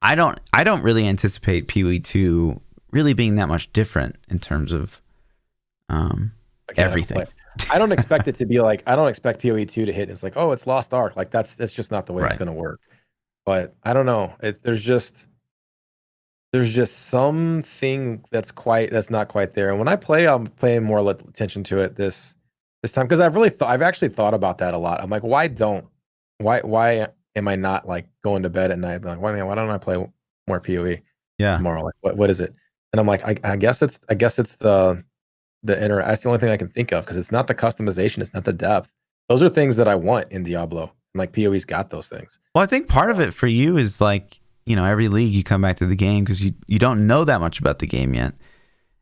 Speaker 1: I don't really anticipate PoE 2 really being that much different in terms of everything.
Speaker 2: I don't expect it to be like, I don't expect PoE 2 to hit. It's like, oh, it's Lost Ark. Like that's just not the way it's going to work. But I don't know. There's just something that's not quite there. And when I play, I'm paying more attention to it this time, because I've actually thought about that a lot. I'm like, why am I not like going to bed at night like, why don't I play more PoE tomorrow? Like what is it? And I'm like, I guess it's the that's the only thing I can think of, because it's not the customization, it's not the depth. Those are things that I want in Diablo, and like PoE's got those things.
Speaker 1: Well, I think part of it for you is like, you know, every league you come back to the game because you don't know that much about the game yet,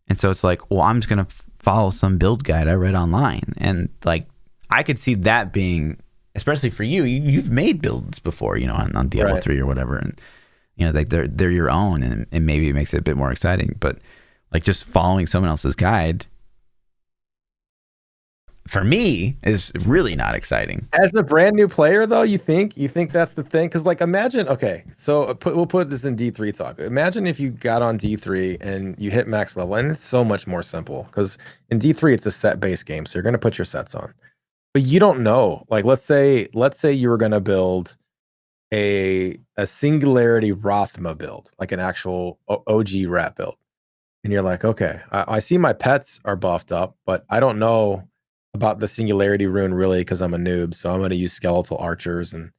Speaker 1: and so it's like, well, I'm just gonna follow some build guide I read online, and like I could see that being, especially for you've made builds before, you know, on Diablo 3 or whatever, and you know, like they're your own, and maybe it makes it a bit more exciting. But like just following someone else's guide, for me, is really not exciting.
Speaker 2: As a brand new player, though, you think that's the thing? Because like, imagine, okay, so we'll put this in D3 talk. Imagine if you got on D3 and you hit max level, and it's so much more simple, because in D3 it's a set based game, so you're going to put your sets on, but you don't know. Like, let's say you were going to build a Singularity Rothma build, like an actual OG rat build, and you're like, okay, I see my pets are buffed up, but I don't know about the Singularity rune really, because I'm a noob, so I'm going to use skeletal archers, and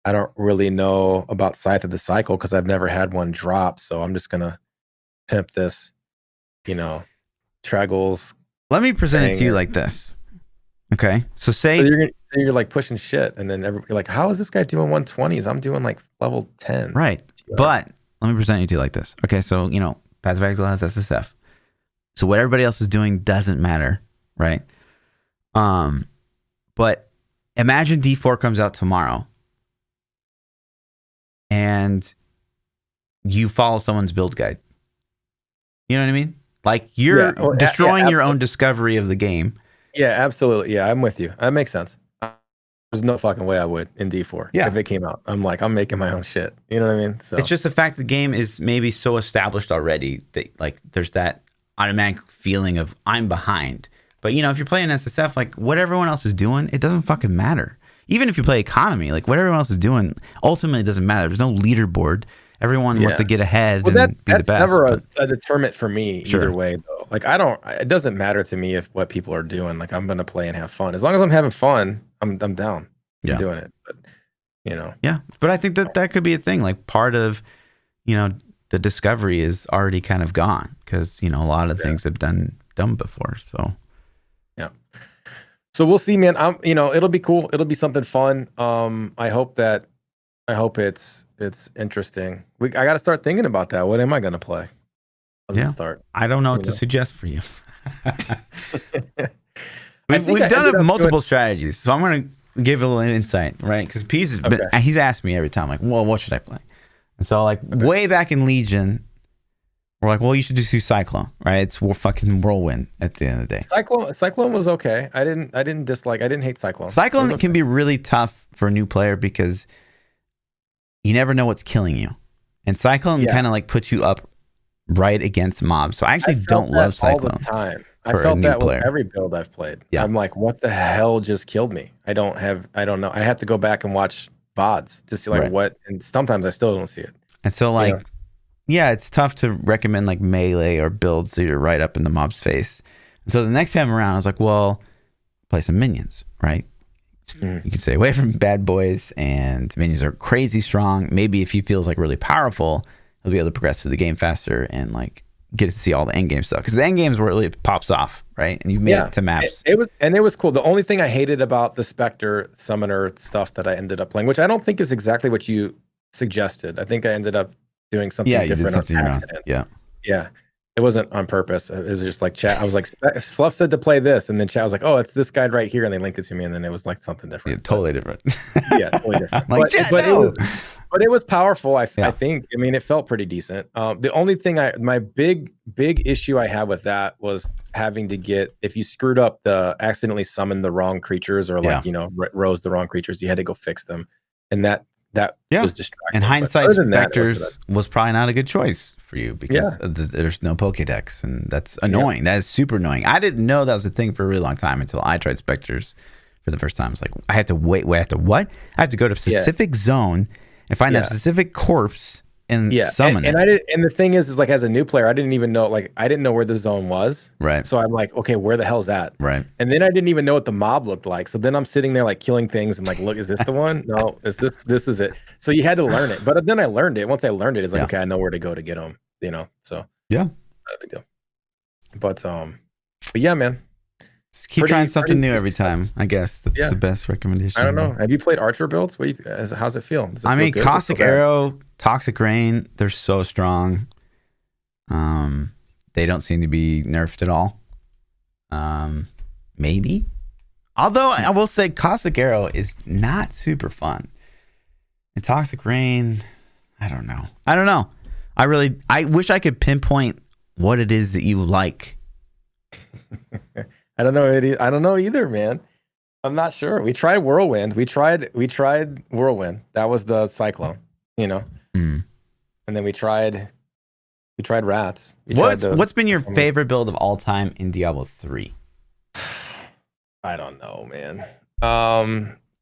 Speaker 2: I don't really know about Scythe of the Cycle because I've never had one drop, so I'm just going to pimp this, you know, Treggles.
Speaker 1: Let me present it to you like this. Okay, so
Speaker 2: you're like pushing shit, and then you're like, how is this guy doing 120s? I'm doing like level 10.
Speaker 1: Right, but let me present it to you like this. Okay, so, you know, Path of Exile has SSF, so what everybody else is doing doesn't matter, right? But imagine D4 comes out tomorrow and you follow someone's build guide. You know what I mean? Like you're destroying your own discovery of the game.
Speaker 2: Yeah, absolutely. Yeah, I'm with you. That makes sense. There's no fucking way I would in D4 if it came out. I'm like, I'm making my own shit. You know what I mean? So
Speaker 1: it's just the fact the game is maybe so established already that like there's that automatic feeling of I'm behind. But, you know, if you're playing SSF, like what everyone else is doing, it doesn't fucking matter. Even if you play economy, like what everyone else is doing ultimately doesn't matter. There's no leaderboard. Everyone wants to get ahead and be the best.
Speaker 2: That's never a deterrent for me either way, though. Like it doesn't matter to me if what people are doing. Like I'm gonna play and have fun. As long as I'm having fun, I'm down. I'm doing it. But
Speaker 1: Yeah, but I think that could be a thing. Like part of, the discovery is already kind of gone because a lot of things have done before. So
Speaker 2: yeah. So we'll see, man. It'll be cool. It'll be something fun. I hope it's interesting. I got to start thinking about that. What am I gonna play? Let's start.
Speaker 1: I don't know what to suggest for you. We've done multiple strategies, so I'm going to give a little insight, right? Because he's asked me every time, like, well, what should I play? And so, like, way back in Legion, we're like, well, you should just do Cyclone, right? It's fucking Whirlwind at the end of the day.
Speaker 2: Cyclone was okay. I didn't hate Cyclone.
Speaker 1: Cyclone can be really tough for a new player because you never know what's killing you, and Cyclone kind of like puts you up right against mobs. So I actually don't love Cyclone
Speaker 2: all the time. I felt that with every build I've played. Yeah. I'm like, what the hell just killed me? I don't know. I have to go back and watch VODs to see what, and sometimes I still don't see it.
Speaker 1: And so it's tough to recommend like melee or builds that are right up in the mob's face. And so the next time around, I was like, well, play some minions, right? You can stay away from bad boys, and minions are crazy strong. Maybe if he feels like really powerful, he'll be able to progress through the game faster and like get to see all the end game stuff, because the end games where it really pops off, right? And you've made it to maps.
Speaker 2: It was cool. The only thing I hated about the Spectre Summoner stuff that I ended up playing, which I don't think is exactly what you suggested. I think I ended up doing something different. You did something on accident. Yeah. It wasn't on purpose. It was just like chat. I was like, Fluff said to play this, and then chat was like, oh, it's this guy right here, and they linked it to me, and then it was like something different.
Speaker 1: Yeah, totally different.
Speaker 2: Totally different. But it was powerful. I think. I mean, it felt pretty decent. The only thing my big issue I had with that was having to get, if you screwed up accidentally summoned the wrong creatures, or rose the wrong creatures, you had to go fix them, and that was distracting.
Speaker 1: In hindsight, Spectres was probably not a good choice for you because there's no Pokédex, and that's annoying. That is super annoying. I didn't know that was a thing for a really long time until I tried Spectres for the first time. It's like, I have to wait. I have to what? I have to go to a specific zone and find that specific corpse and summon it.
Speaker 2: And the thing is like, as a new player, I didn't even know, like, I didn't know where the zone was.
Speaker 1: Right.
Speaker 2: So I'm like, okay, where the hell's that?
Speaker 1: Right.
Speaker 2: And then I didn't even know what the mob looked like. So then I'm sitting there like killing things and like, look, is this the one? No, this is it. So you had to learn it. But then I learned it. Once I learned it, it's like, okay, I know where to go to get them, so
Speaker 1: yeah,
Speaker 2: not a big deal. But yeah, man.
Speaker 1: Just keep trying something new every time. I guess that's the best recommendation.
Speaker 2: I don't know. Have you played Archer builds? How's it feel?
Speaker 1: I mean, Caustic Arrow, Toxic Rain, they're so strong. They don't seem to be nerfed at all. Maybe. Although I will say Caustic Arrow is not super fun. And Toxic Rain, I don't know. I wish I could pinpoint what it is that you like.
Speaker 2: I don't know either, man. I'm not sure. We tried Whirlwind. We tried Whirlwind. That was the Cyclone, And then we tried Rats.
Speaker 1: What's been your favorite build of all time in Diablo 3?
Speaker 2: I don't know, man.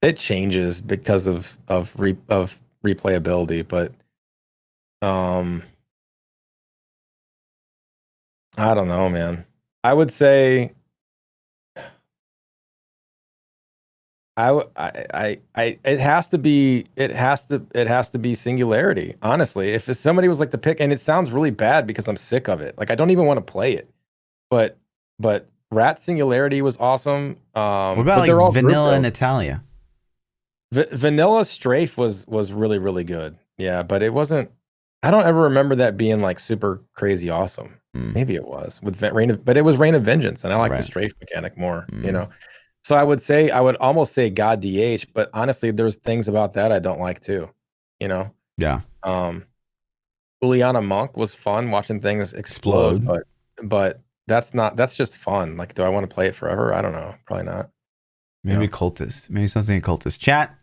Speaker 2: It changes because of replayability, but I don't know, man. I would say it has to be Singularity, honestly. If somebody was like to pick, and it sounds really bad because I'm sick of it. Like, I don't even want to play it. But Rat Singularity was awesome.
Speaker 1: What about like Vanilla Natalia?
Speaker 2: Vanilla Strafe was really, really good. Yeah, but it wasn't. I don't ever remember that being like super crazy awesome. Maybe it was with but it was Reign of Vengeance, and I like the Strafe mechanic more. So I would almost say God DH, but honestly, there's things about that I don't like too.
Speaker 1: Yeah.
Speaker 2: Uliana Monk was fun, watching things explode. but that's just fun. Like, do I want to play it forever? I don't know. Probably not.
Speaker 1: Maybe Cultist. Maybe something Cultist. Chat,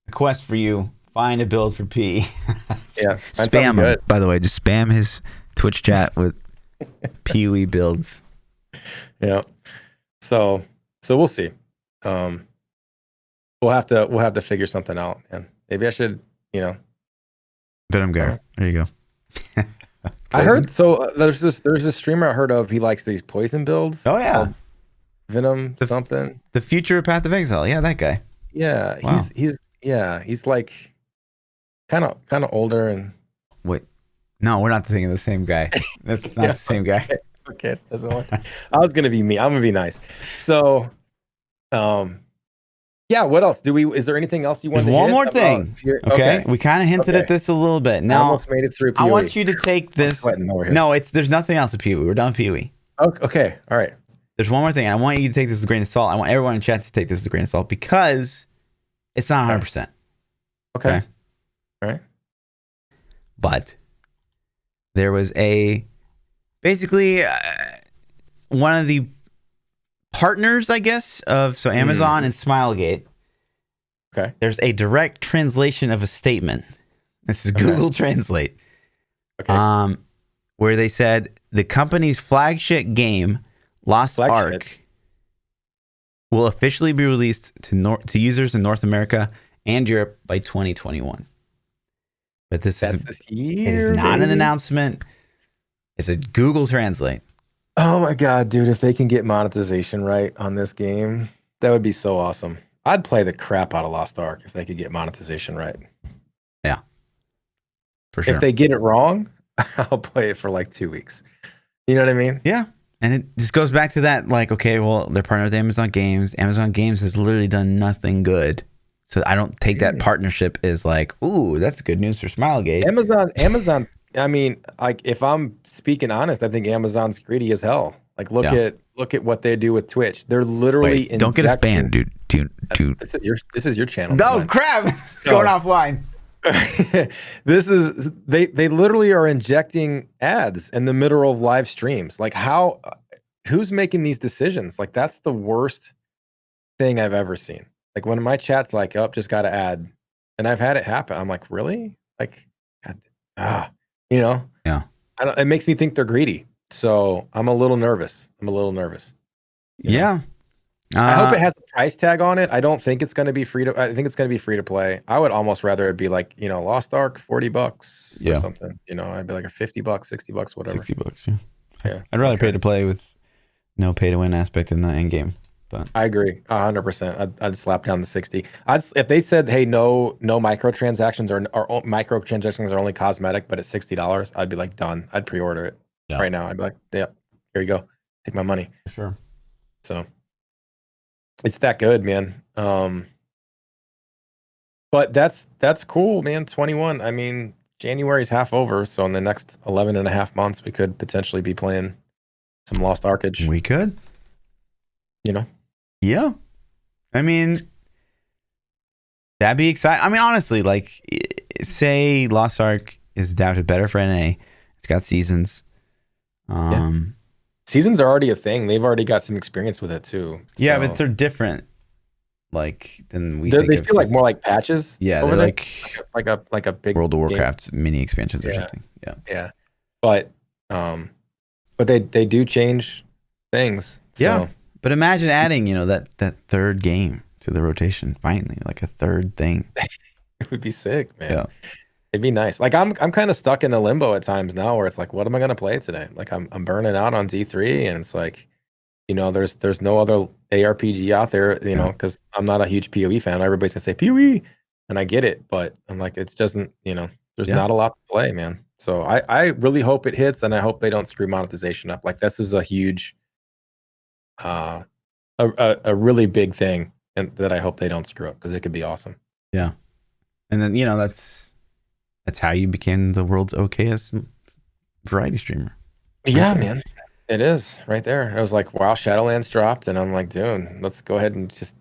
Speaker 1: a quest for you. Find a build for P.
Speaker 2: Spam
Speaker 1: him, by the way. Just spam his Twitch chat with POE builds.
Speaker 2: Yeah. So we'll see. We'll have to figure something out, and maybe I should,
Speaker 1: Bet I'm Gar. There you go.
Speaker 2: I heard there's this streamer I heard of. He likes these poison builds.
Speaker 1: Oh yeah,
Speaker 2: Venom something.
Speaker 1: The future of Path of Exile. Yeah, that guy.
Speaker 2: Yeah,
Speaker 1: Wow.
Speaker 2: he's like kind of older and.
Speaker 1: Wait, no, we're not thinking of the same guy. That's not the same guy.
Speaker 2: Okay, it doesn't work. I was gonna be me. I'm gonna be nice. So, yeah. What else do we? Is there anything else you want?
Speaker 1: There's one more thing. Okay, we kind of hinted at this a little bit. Now,
Speaker 2: I almost made it through. POE.
Speaker 1: I want you to take this. No, there's nothing else with POE. We're done with POE.
Speaker 2: Okay, all right.
Speaker 1: There's one more thing. I want you to take this with a grain of salt. I want everyone in chat to take this with a grain of salt because it's not 100%.
Speaker 2: Okay. All right.
Speaker 1: But there was basically one of the partners, I guess, of Amazon and Smilegate.
Speaker 2: Okay.
Speaker 1: There's a direct translation of a statement. This is Google Translate.
Speaker 2: Okay.
Speaker 1: Where they said the company's flagship game, Lost Ark, will officially be released to users in North America and Europe by 2021. But this is not an announcement. It's a Google Translate.
Speaker 2: Oh my God, dude. If they can get monetization right on this game, that would be so awesome. I'd play the crap out of Lost Ark if they could get monetization right.
Speaker 1: Yeah. For sure.
Speaker 2: If they get it wrong, I'll play it for like 2 weeks. You know what I mean?
Speaker 1: Yeah. And it just goes back to that, like, okay, well, they're partnered with Amazon Games. Amazon Games has literally done nothing good. So I don't take that partnership as like, ooh, that's good news for Smilegate.
Speaker 2: Amazon. I mean, like, if I'm speaking honest, I think Amazon's greedy as hell. Like, look at what they do with Twitch. They're literally
Speaker 1: don't get us banned, dude.
Speaker 2: This is your channel.
Speaker 1: No, crap. Going offline.
Speaker 2: They literally are injecting ads in the middle of live streams. Like, who's making these decisions? Like, that's the worst thing I've ever seen. Like, when my chat's like, oh, just got to add, and I've had it happen. I'm like, really? Like, God, you know?
Speaker 1: Yeah.
Speaker 2: It makes me think they're greedy. So I'm a little nervous.
Speaker 1: Yeah.
Speaker 2: I hope it has a price tag on it. I don't think it's going to be free to. I think it's going to be free to play. I would almost rather it be like, Lost Ark, $40 or something. I'd be like a $50, $60, whatever.
Speaker 1: $60. Yeah. I'd rather pay to play with no pay to win aspect in the end game. But
Speaker 2: I agree 100%. I'd slap down the 60. If they said, hey, no microtransactions or microtransactions are only cosmetic, but it's $60, I'd be like, done. I'd pre-order it right now. I'd be like, yeah, here you go. Take my money.
Speaker 1: Sure.
Speaker 2: So it's that good, man. But that's cool, man. 21. I mean, January's half over, so in the next 11 and a half months, we could potentially be playing some Lost Arkage.
Speaker 1: We could. Yeah. I mean, that'd be exciting. I mean, honestly, like, say Lost Ark is adapted better for NA. It's got seasons.
Speaker 2: Seasons are already a thing. They've already got some experience with it too. So.
Speaker 1: Yeah, but they're different. Like than we.
Speaker 2: They feel like more like patches.
Speaker 1: Yeah, they're
Speaker 2: like a big
Speaker 1: World of Warcraft mini expansions or something. Yeah.
Speaker 2: Yeah, but they do change things. So.
Speaker 1: Yeah, but imagine adding that third game to the rotation. Finally, like a third thing.
Speaker 2: It would be sick, man.
Speaker 1: Yeah.
Speaker 2: It'd be nice. Like I'm kind of stuck in a limbo at times now, where it's like, what am I gonna play today? Like I'm burning out on D3, and it's like, there's no other ARPG out there, because I'm not a huge POE fan. Everybody's gonna say POE, and I get it, but I'm like, it's just there's not a lot to play, man. So I really hope it hits, and I hope they don't screw monetization up. Like, this is a huge, a really big thing, and that I hope they don't screw up, because it could be awesome.
Speaker 1: Yeah, and then that's how you became the world's okayest variety streamer.
Speaker 2: Yeah, man. It is right there. I was like, wow, Shadowlands dropped, and I'm like, dude, let's go ahead and just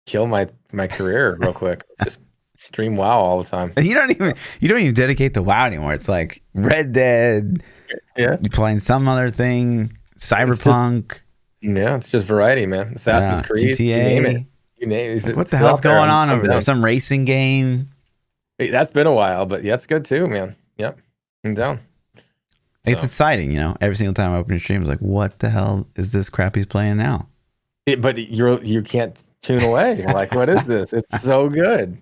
Speaker 2: kill my career real quick. Just stream WoW all the time.
Speaker 1: You don't even dedicate to WoW anymore. It's like Red Dead.
Speaker 2: Yeah.
Speaker 1: You're playing some other thing. Cyberpunk.
Speaker 2: It's just variety, man. Assassin's Creed.
Speaker 1: GTA.
Speaker 2: You name it.
Speaker 1: Like, what the hell's going on over there? Some racing game.
Speaker 2: That's been a while, but yeah, it's good too, man. Yep. I'm down.
Speaker 1: It's exciting, every single time I open a stream, it's like, what the hell is this crap he's playing now?
Speaker 2: But you can't tune away. Like, what is this? It's so good.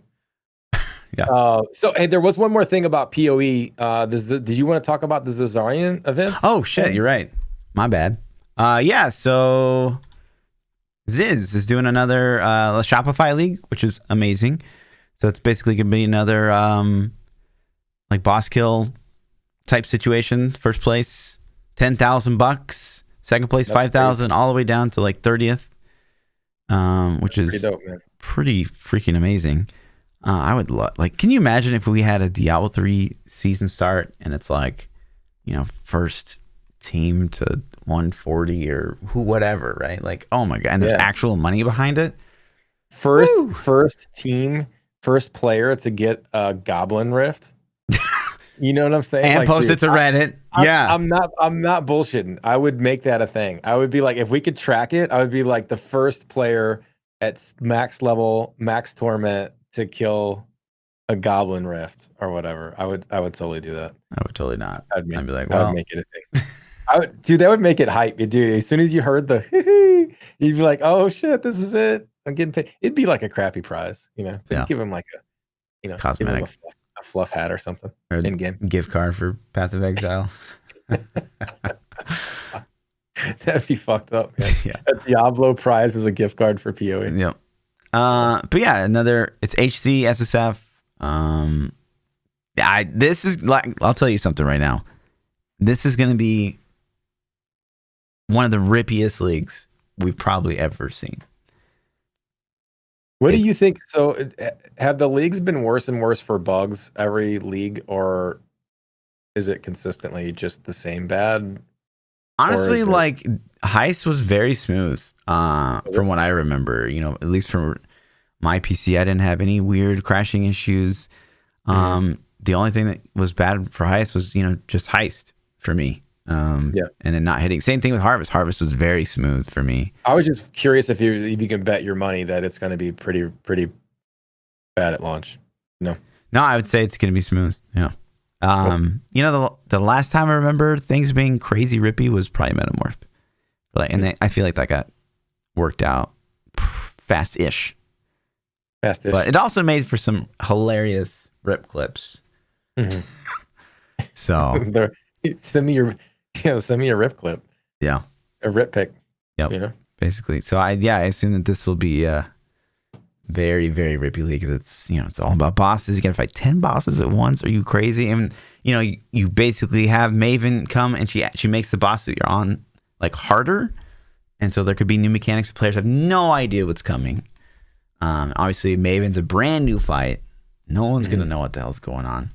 Speaker 2: So hey, there was one more thing about POE. Did you want to talk about the Zizaran events?
Speaker 1: Oh shit, you're right. My bad. Yeah. So Ziz is doing another Shopify League, which is amazing. So it's basically gonna be another like boss kill type situation. First place, $10,000. Second place, 5,000, all the way down to like 30th. Which is
Speaker 2: pretty dope, man.
Speaker 1: Pretty freaking amazing. I would love, like, can you imagine if we had a Diablo 3 season start and it's like, first team to 140 or whatever, right? Like, oh my God. And there's actual money behind it.
Speaker 2: First team, first player to get a Goblin Rift. You know what I'm saying?
Speaker 1: And
Speaker 2: like,
Speaker 1: post it to Reddit.
Speaker 2: I'm not bullshitting. I would make that a thing. I would be like, if we could track it, I would be like the first player at max level, max torment to kill a Goblin Rift or whatever. I would totally do that.
Speaker 1: I would totally not. I'd be like,
Speaker 2: I would make it a thing. Dude, that would make it hype, dude. As soon as you heard the you'd be like, oh shit, this is it. I'm getting paid. It'd be like a crappy prize, Give him like a,
Speaker 1: cosmetic,
Speaker 2: a fluff hat or something
Speaker 1: or
Speaker 2: in game
Speaker 1: gift card for Path of Exile.
Speaker 2: That'd be fucked up, man. Yeah. A Diablo prize is a gift card for POE.
Speaker 1: Yep. But yeah, it's HC SSF. This is like, I'll tell you something right now. This is going to be one of the rippiest leagues we've probably ever seen.
Speaker 2: What do you think? So have the leagues been worse and worse for bugs every league, or is it consistently just the same bad?
Speaker 1: Honestly, like Heist was very smooth from what I remember. At least from my PC, I didn't have any weird crashing issues. The only thing that was bad for Heist was, just Heist for me. And then not hitting. Same thing with Harvest. Harvest was very smooth for me.
Speaker 2: I was just curious if you can bet your money that it's going to be pretty bad at launch. No,
Speaker 1: I would say it's going to be smooth. Yeah. The last time I remember things being crazy rippy was probably Metamorph. I feel like that got worked out fast-ish. But it also made for some hilarious rip clips. So
Speaker 2: send me your rip clip.
Speaker 1: Yeah.
Speaker 2: A rip pic.
Speaker 1: Yep. Basically. So I assume that this will be a very, very rippy league because it's all about bosses. You got to fight 10 bosses at once. Are you crazy? And you basically have Maven come and she makes the boss that you're on like harder. And so there could be new mechanics. Players have no idea what's coming. Obviously Maven's a brand new fight. No one's going to know what the hell's going on.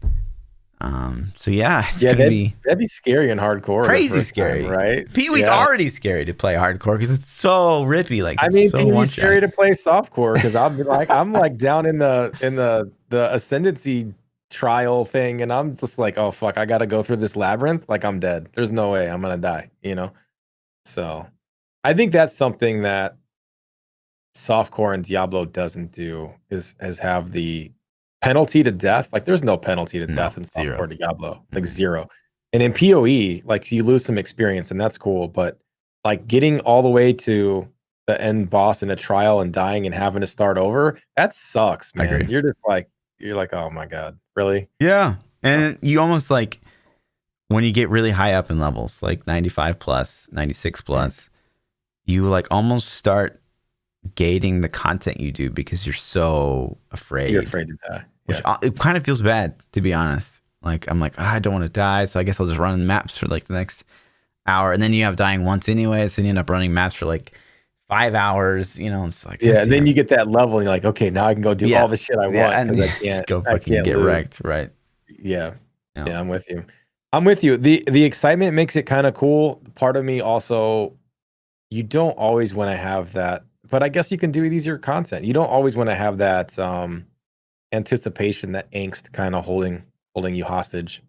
Speaker 1: So it's gonna be
Speaker 2: that'd be scary and hardcore,
Speaker 1: crazy scary,
Speaker 2: time, right?
Speaker 1: PoE's already scary to play hardcore because it's so rippy. Like,
Speaker 2: PoE's scary to play softcore because I'm like down in the ascendancy trial thing, and I'm just like, oh fuck, I got to go through this labyrinth. Like I'm dead. There's no way I'm gonna die. So I think that's something that softcore and Diablo doesn't do is have the penalty to death. Like there's no penalty to death in softcore Diablo, like zero. And in PoE, like you lose some experience and that's cool, but like getting all the way to the end boss in a trial and dying and having to start over, that sucks, man. You're just like, oh my God, really?
Speaker 1: Yeah. And you almost like when you get really high up in levels, like 95 plus, 96 plus, you like almost start gating the content you do because you're so afraid.
Speaker 2: You're afraid to die.
Speaker 1: Which it kind of feels bad, to be honest. Like I'm like, I don't want to die, so I guess I'll just run maps for like the next hour, and then you have dying once anyway, so you end up running maps for like 5 hours. It's like
Speaker 2: and then you get that level, and you're like, okay, now I can go do all the shit I want
Speaker 1: and I can't go fucking get wrecked, right?
Speaker 2: Yeah, I'm with you. The excitement makes it kind of cool. Part of me also, you don't always want to have that. But I guess you can do easier content. You don't always want to have that anticipation, that angst kind of holding you hostage.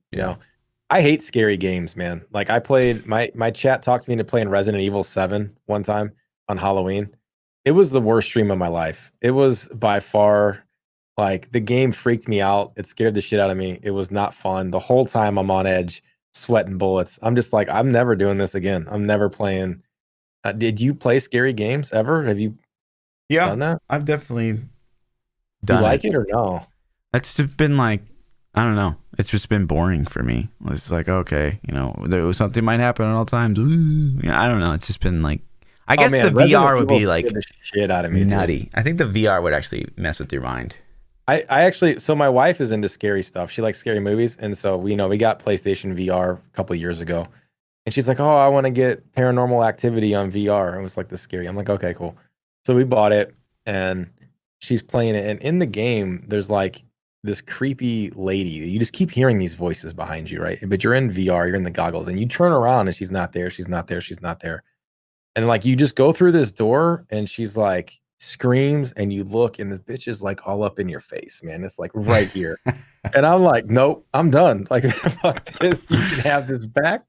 Speaker 2: I hate scary games, man. Like I played my chat talked me into playing Resident Evil 7 one time on Halloween. It was the worst stream of my life. It was by far like the game freaked me out. It scared the shit out of me. It was not fun. The whole time I'm on edge, sweating bullets. I'm just like, I'm never doing this again. I'm never playing. Did you play scary games ever? Have you done that?
Speaker 1: I've definitely done
Speaker 2: you like it or no?
Speaker 1: It's just been like, I don't know. It's just been boring for me. It's like, okay, something might happen at all times. Ooh. I don't know. It's just been like, I guess the VR would be like
Speaker 2: the shit out of me,
Speaker 1: nutty.
Speaker 2: Dude.
Speaker 1: I think the VR would actually mess with your mind.
Speaker 2: I actually, so my wife is into scary stuff. She likes scary movies. And so, we got PlayStation VR a couple of years ago. And she's like, oh, I want to get Paranormal Activity on VR. It was like this scary. I'm like, okay, cool. So we bought it and she's playing it. And in the game, there's like this creepy lady. You just keep hearing these voices behind you, right? But you're in VR, you're in the goggles, and you turn around and she's not there. She's not there. She's not there. And like you just go through this door and she's like screams and you look and this bitch is like all up in your face, man. It's like right here. And I'm like, nope, I'm done. Like, fuck this. You can have this back.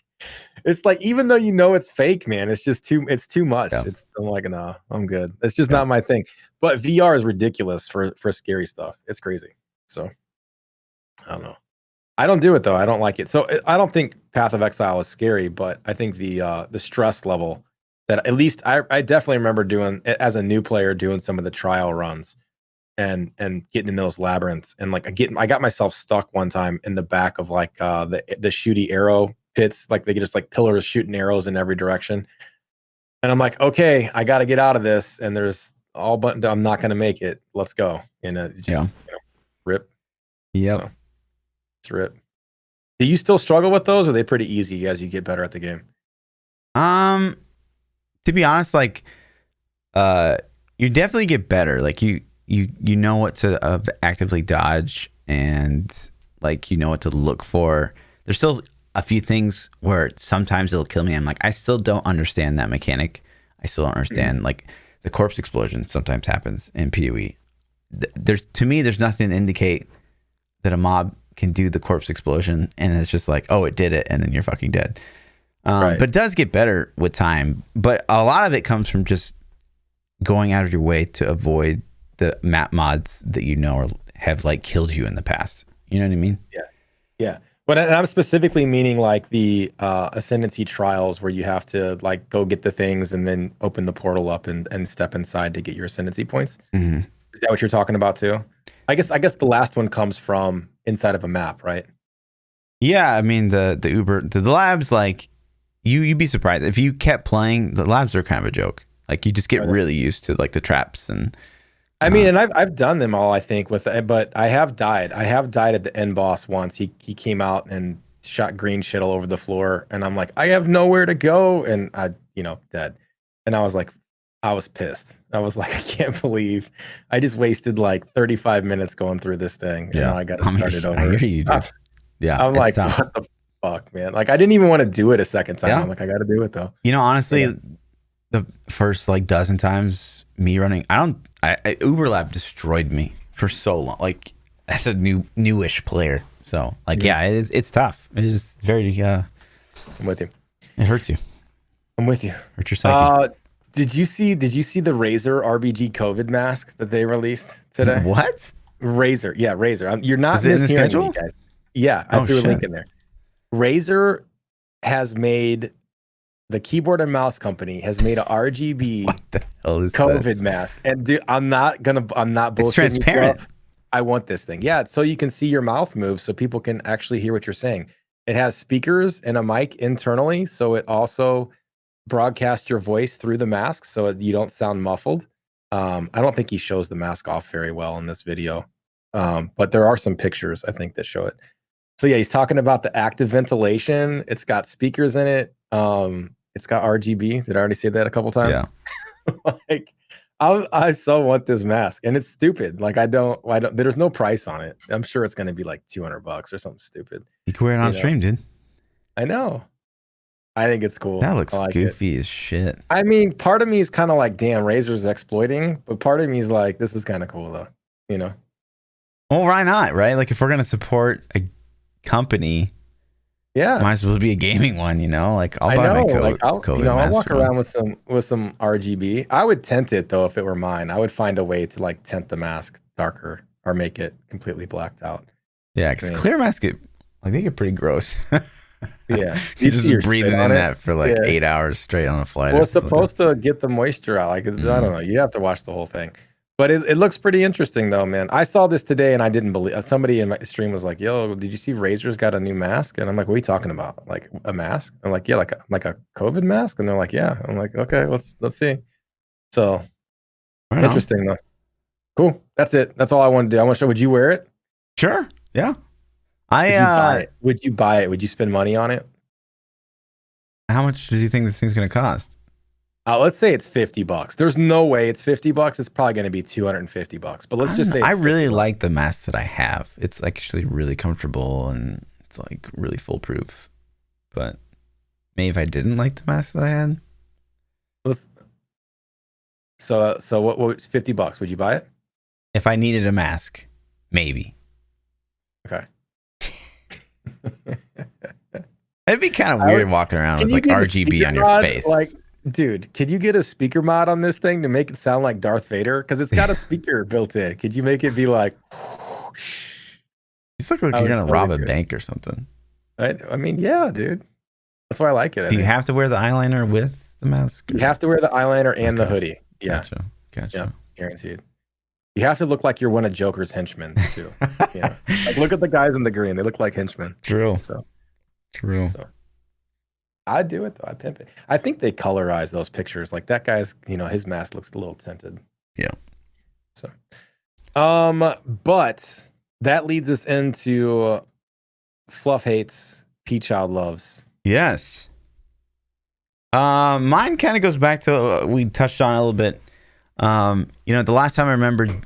Speaker 2: It's like, even though it's fake, man, it's too much. Yeah. I'm like, no, I'm good. It's just not my thing. But VR is ridiculous for scary stuff. It's crazy. So I don't know. I don't do it though. I don't like it. So I don't think Path of Exile is scary, but I think the stress level that at least I definitely remember doing as a new player, doing some of the trial runs and getting in those labyrinths. And like I got myself stuck one time in the back of like the shooty arrow pits. Like they get just like pillars shooting arrows in every direction. And I'm like, okay, I got to get out of this. And there's but I'm not going to make it. Let's go. And rip.
Speaker 1: Yep.
Speaker 2: So, it's rip. Do you still struggle with those? Or are they pretty easy as you get better at the game?
Speaker 1: To be honest, like, you definitely get better. Like you know what to actively dodge and like, what to look for. There's still a few things where sometimes it'll kill me. I'm like, I still don't understand that mechanic. I still don't understand like the corpse explosion sometimes happens in POE. To me, there's nothing to indicate that a mob can do the corpse explosion, and it's just like, oh, it did it, and then you're fucking dead. Right. But it does get better with time. But a lot of it comes from just going out of your way to avoid the map mods that have like killed you in the past. You know what I mean?
Speaker 2: Yeah. But I'm specifically meaning like the Ascendancy trials where you have to like go get the things and then open the portal up and step inside to get your Ascendancy points. Mm-hmm. Is that what you're talking about too? I guess the last one comes from inside of a map, right?
Speaker 1: Yeah, I mean the labs, like you'd be surprised if you kept playing. The labs are kind of a joke. Like you just get really used to like the traps and.
Speaker 2: I mean, and I've done them all, I think, but I have died. I have died at the end boss once. He came out and shot green shit all over the floor, and I'm like, I have nowhere to go, and I dead. And I was pissed. I was like, I can't believe I just wasted like 35 minutes going through this thing. And now I got to start it over.
Speaker 1: I hear you, dude. Yeah,
Speaker 2: I'm like, tough. What the fuck, man? Like, I didn't even want to do it a second time. Yeah. I'm like, I got to do it though.
Speaker 1: Honestly, the first like dozen times me running, Uberlab destroyed me for so long. Like, as a newish player. So like, it's tough. It is very. I'm
Speaker 2: with you.
Speaker 1: It hurts you.
Speaker 2: I'm with you.
Speaker 1: Hurt your psyche.
Speaker 2: Did you see the Razer RBG COVID mask that they released today?
Speaker 1: What?
Speaker 2: Razer. Yeah, Razer. You're not mishearing me, guys. Yeah, I threw a link in there. Razer has made, the keyboard and mouse company has made a RGB COVID mask. And dude, I'm not bullshitting.
Speaker 1: It's transparent.
Speaker 2: I want this thing. Yeah, so you can see your mouth move so people can actually hear what you're saying. It has speakers and a mic internally, so it also broadcast your voice through the mask so you don't sound muffled. I don't think he shows the mask off very well in this video, but there are some pictures I think that show it. So yeah, he's talking about the active ventilation. It's got speakers in it. It's got RGB. Did I already say that a couple times?
Speaker 1: Yeah.
Speaker 2: Like I so want this mask, and it's stupid. Like I don't. There's no price on it. I'm sure it's going to be like $200 or something stupid.
Speaker 1: You can wear it on stream, dude.
Speaker 2: I know. I think it's cool.
Speaker 1: That looks goofy as shit.
Speaker 2: I mean, part of me is kind of like, damn, Razer's exploiting, but part of me is like, this is kind of cool though,
Speaker 1: Well, why not, right? Like if we're gonna support a company, might as well be a gaming one, Like I'll buy my
Speaker 2: I'll walk around with some RGB. I would tint it though if it were mine. I would find a way to like tint the mask darker or make it completely blacked out.
Speaker 1: Yeah, because clear mask they get pretty gross.
Speaker 2: Yeah,
Speaker 1: you just breathing in that for like 8 hours straight on a flight.
Speaker 2: Well, it's supposed to get the moisture out. Like I don't know. You have to watch the whole thing. But it looks pretty interesting though, man. I saw this today and I didn't believe. Somebody in my stream was like, "Yo, did you see Razor's got a new mask?" And I'm like, "What are you talking about? Like a mask?" I'm like, "Yeah, like a COVID mask." And they're like, "Yeah." I'm like, "Okay, let's see." So interesting though. Cool. That's it. That's all I want to do. I want to show. Would you wear it?
Speaker 1: Sure. Yeah.
Speaker 2: Would you buy it? Would you buy it? Would you spend money on it?
Speaker 1: How much do you think this thing's going to cost?
Speaker 2: Let's say it's $50. There's no way it's $50. It's probably going to be $250. But let's just say
Speaker 1: I really like the mask that I have. It's actually really comfortable and it's like really foolproof. But maybe if I didn't like the mask that I had.
Speaker 2: So what was $50? Would you buy it?
Speaker 1: If I needed a mask, maybe.
Speaker 2: Okay.
Speaker 1: It'd be kind of weird walking around with like RGB on your face.
Speaker 2: Like, dude, could you get a speaker mod on this thing to make it sound like Darth Vader? Because it's got a speaker built in. Could you make it be like?
Speaker 1: You look like you're gonna rob a bank or something.
Speaker 2: I mean, yeah, dude. That's why I like it.
Speaker 1: Do you have to wear the eyeliner with the mask?
Speaker 2: You have to wear the eyeliner and the hoodie. Yeah.
Speaker 1: Gotcha.
Speaker 2: Yeah, guaranteed. You have to look like you're one of Joker's henchmen too. Yeah. Like look at the guys in the green. They look like henchmen.
Speaker 1: True.
Speaker 2: So.
Speaker 1: So
Speaker 2: I'd do it though. I'd pimp it. I think they colorize those pictures. Like that guy's, his mask looks a little tinted.
Speaker 1: Yeah.
Speaker 2: So, but that leads us into Fluff hates, PChild loves.
Speaker 1: Yes. Mine kind of goes back to we touched on a little bit. The last time I remembered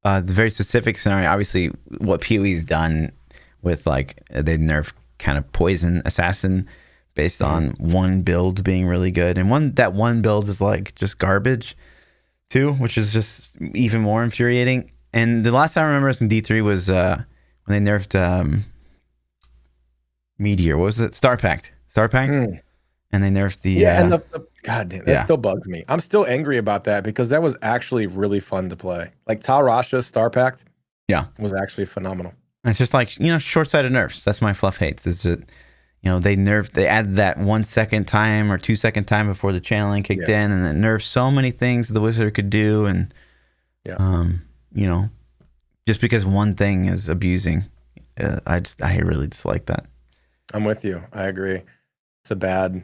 Speaker 1: the very specific scenario, obviously what POE's done with like they nerfed kind of poison assassin based on one build being really good, and one build is like just garbage too, which is just even more infuriating. And the last time I remember us in D3 was when they nerfed Meteor. What was it? Star Pact. And they nerfed the
Speaker 2: and the god damn, that still bugs me. I'm still angry about that because that was actually really fun to play. Like Tal Rasha's Star Pact was actually phenomenal.
Speaker 1: It's just like, short-sighted nerfs. That's my Fluff hates. Is that, they added that 1 second time or 2 second time before the channeling kicked in, and it nerfed so many things the wizard could do, and just because one thing is abusing, I really dislike that.
Speaker 2: I'm with you. I agree. It's a bad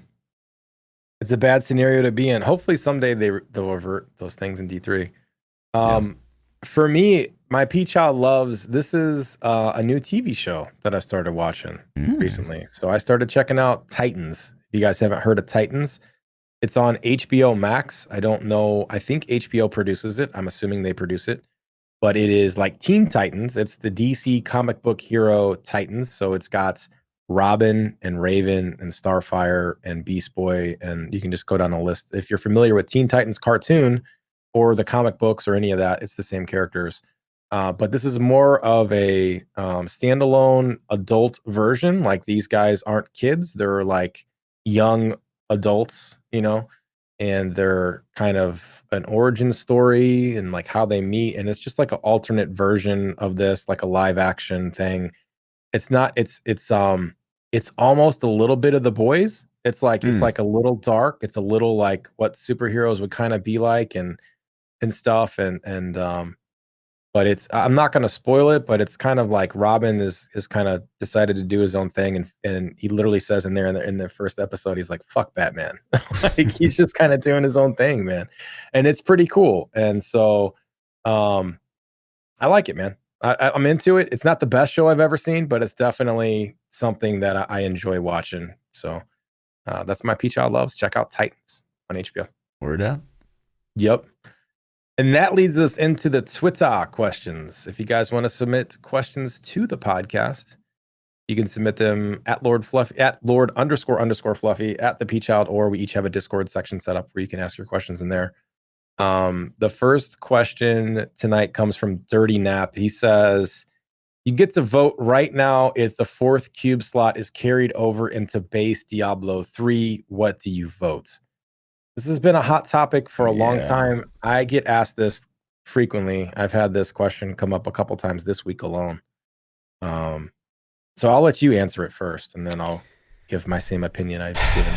Speaker 2: scenario to be in. Hopefully someday they'll revert those things in D3. For me, my PChild loves, this is a new TV show that I started watching recently. So I started checking out Titans. If you guys haven't heard of Titans, it's on HBO Max. I don't know. I think HBO produces it. I'm assuming they produce it. But it is like Teen Titans. It's the DC comic book hero Titans. So it's got Robin and Raven and Starfire and Beast Boy. And you can just go down the list. If you're familiar with Teen Titans cartoon or the comic books or any of that, it's the same characters. But this is more of a standalone adult version. Like these guys aren't kids. They're like young adults, and they're kind of an origin story and like how they meet. And it's just like an alternate version of this, like a live action thing. It's almost a little bit of The Boys. It's like a little dark. It's a little like what superheroes would kind of be like and stuff. But I'm not going to spoil it, but it's kind of like Robin is kind of decided to do his own thing. And he literally says in the first episode, he's like, fuck Batman. Like he's just kind of doing his own thing, man. And it's pretty cool. And so I like it, man. I'm into it. It's not the best show I've ever seen, but it's definitely something that I enjoy watching. So that's my PChild loves. Check out Titans on HBO.
Speaker 1: Word up.
Speaker 2: Yep. And that leads us into the Twitter questions. If you guys want to submit questions to the podcast, you can submit them at Lord_Fluffy, at ThaPChild, or we each have a Discord section set up where you can ask your questions in there. The first question tonight comes from Dirty Nap. He says, you get to vote right now if the 4th cube slot is carried over into base Diablo 3. What do you vote? This has been a hot topic for a long time. I get asked this frequently. I've had this question come up a couple times this week alone. So I'll let you answer it first, and then I'll give my same opinion I've given.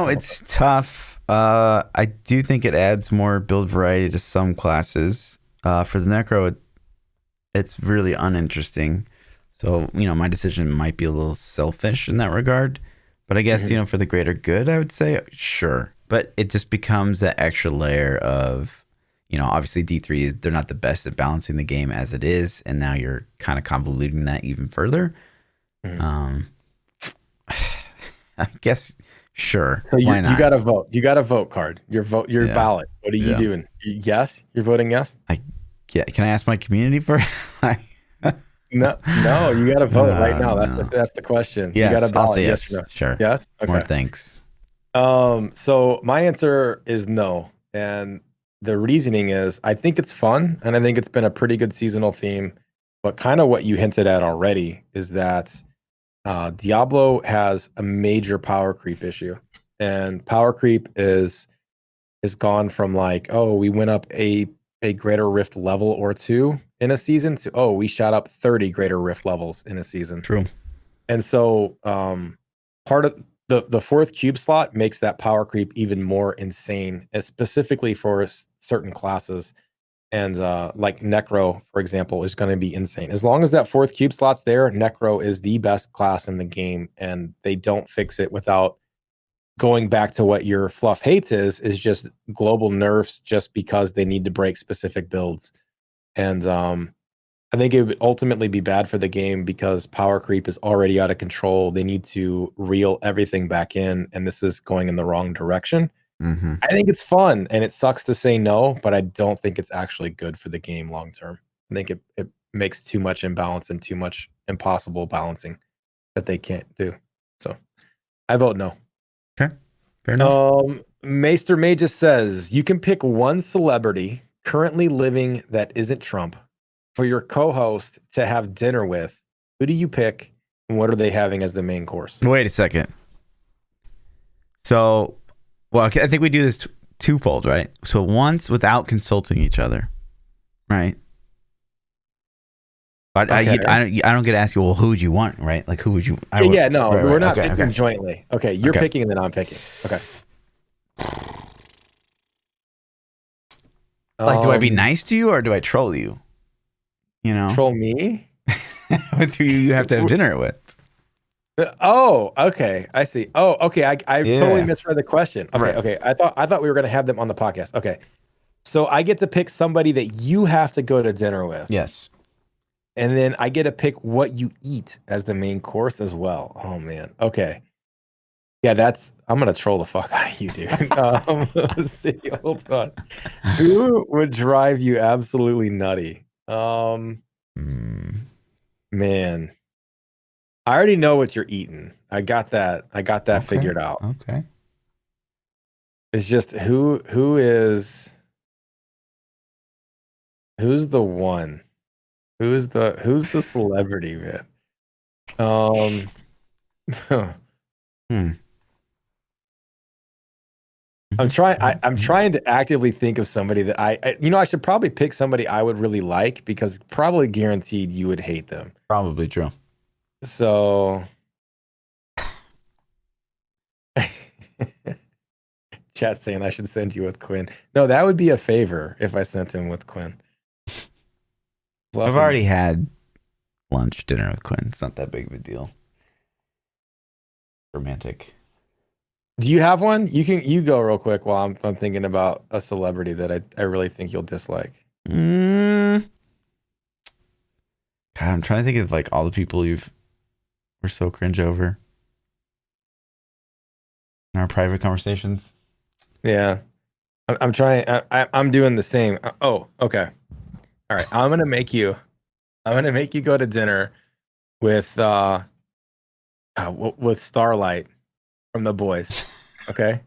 Speaker 1: It's tough. I do think it adds more build variety to some classes. For the necro, it's really uninteresting. So, my decision might be a little selfish in that regard. But I guess, for the greater good, I would say, sure. But it just becomes that extra layer of, obviously D3 they're not the best at balancing the game as it is. And now you're kind of convoluting that even further. I guess, sure.
Speaker 2: So
Speaker 1: why not?
Speaker 2: You got to vote. You got a vote card. Your ballot. What are you doing? Yes? You're voting yes?
Speaker 1: Can I ask my community for
Speaker 2: No, you got to vote right now. That's the question.
Speaker 1: Yes,
Speaker 2: you got a ballot.
Speaker 1: I'll say yes.
Speaker 2: Or no?
Speaker 1: Sure.
Speaker 2: Yes? Okay.
Speaker 1: More thanks.
Speaker 2: So my answer is no. And the reasoning is I think it's fun and I think it's been a pretty good seasonal theme. But kind of what you hinted at already is that Diablo has a major power creep issue. And power creep is gone from like, oh, we went up a greater rift level or two in a season to, oh, we shot up 30 greater rift levels in a season.
Speaker 1: True.
Speaker 2: And so part of the fourth cube slot makes that power creep even more insane, specifically for certain classes. And like Necro, for example, is going to be insane. As long as that fourth cube slot's there, Necro is the best class in the game, and they don't fix it without going back to what your Fluff hates is just global nerfs just because they need to break specific builds. And I think it would ultimately be bad for the game because power creep is already out of control. They need to reel everything back in, and this is going in the wrong direction. I think it's fun, and it sucks to say no, but I don't think it's actually good for the game long term. I think it makes too much imbalance and too much impossible balancing that they can't do. So I vote no.
Speaker 1: Okay, fair enough.
Speaker 2: Maester Magus says you can pick one celebrity currently living that isn't Trump for your co-host to have dinner with. Who do you pick, and what are they having as the main course?
Speaker 1: Wait a second. So, well, I think we do this twofold, right? So once without consulting each other, right? But
Speaker 2: Okay.
Speaker 1: I don't get to ask you, well, who would you want, right? Like, who would you?
Speaker 2: We're not
Speaker 1: okay,
Speaker 2: picking jointly. Okay, you're picking and then I'm picking. Okay.
Speaker 1: Like, do I be nice to you or do I troll you?
Speaker 2: Troll me?
Speaker 1: Who you have to have dinner with?
Speaker 2: Oh, okay. I see. Oh, okay. I totally misread the question. Okay, okay. I thought we were gonna have them on the podcast. Okay. So I get to pick somebody that you have to go to dinner with.
Speaker 1: Yes.
Speaker 2: And then I get to pick what you eat as the main course as well. Oh man. Okay. Yeah, I'm gonna troll the fuck out of you, dude. Let's see. Hold on. Who would drive you absolutely nutty? Man. I already know what you're eating. I got that figured out.
Speaker 1: Okay.
Speaker 2: It's just who's the one? Who's the celebrity, man? I'm trying to actively think of somebody that I should probably pick somebody I would really like because probably guaranteed you would hate them.
Speaker 1: Probably true.
Speaker 2: So chat saying I should send you with Quinn. No, that would be a favor if I sent him with Quinn.
Speaker 1: I've already had dinner with Quinn. It's not that big of a deal. Romantic.
Speaker 2: Do you have one? You go real quick while I'm thinking about a celebrity that I really think you'll dislike.
Speaker 1: God, I'm trying to think of like all the people we're so cringe over in our private conversations.
Speaker 2: Yeah, I'm trying. I'm doing the same. Oh, okay. All right. I'm gonna make you go to dinner with Starlight from The Boys. Okay,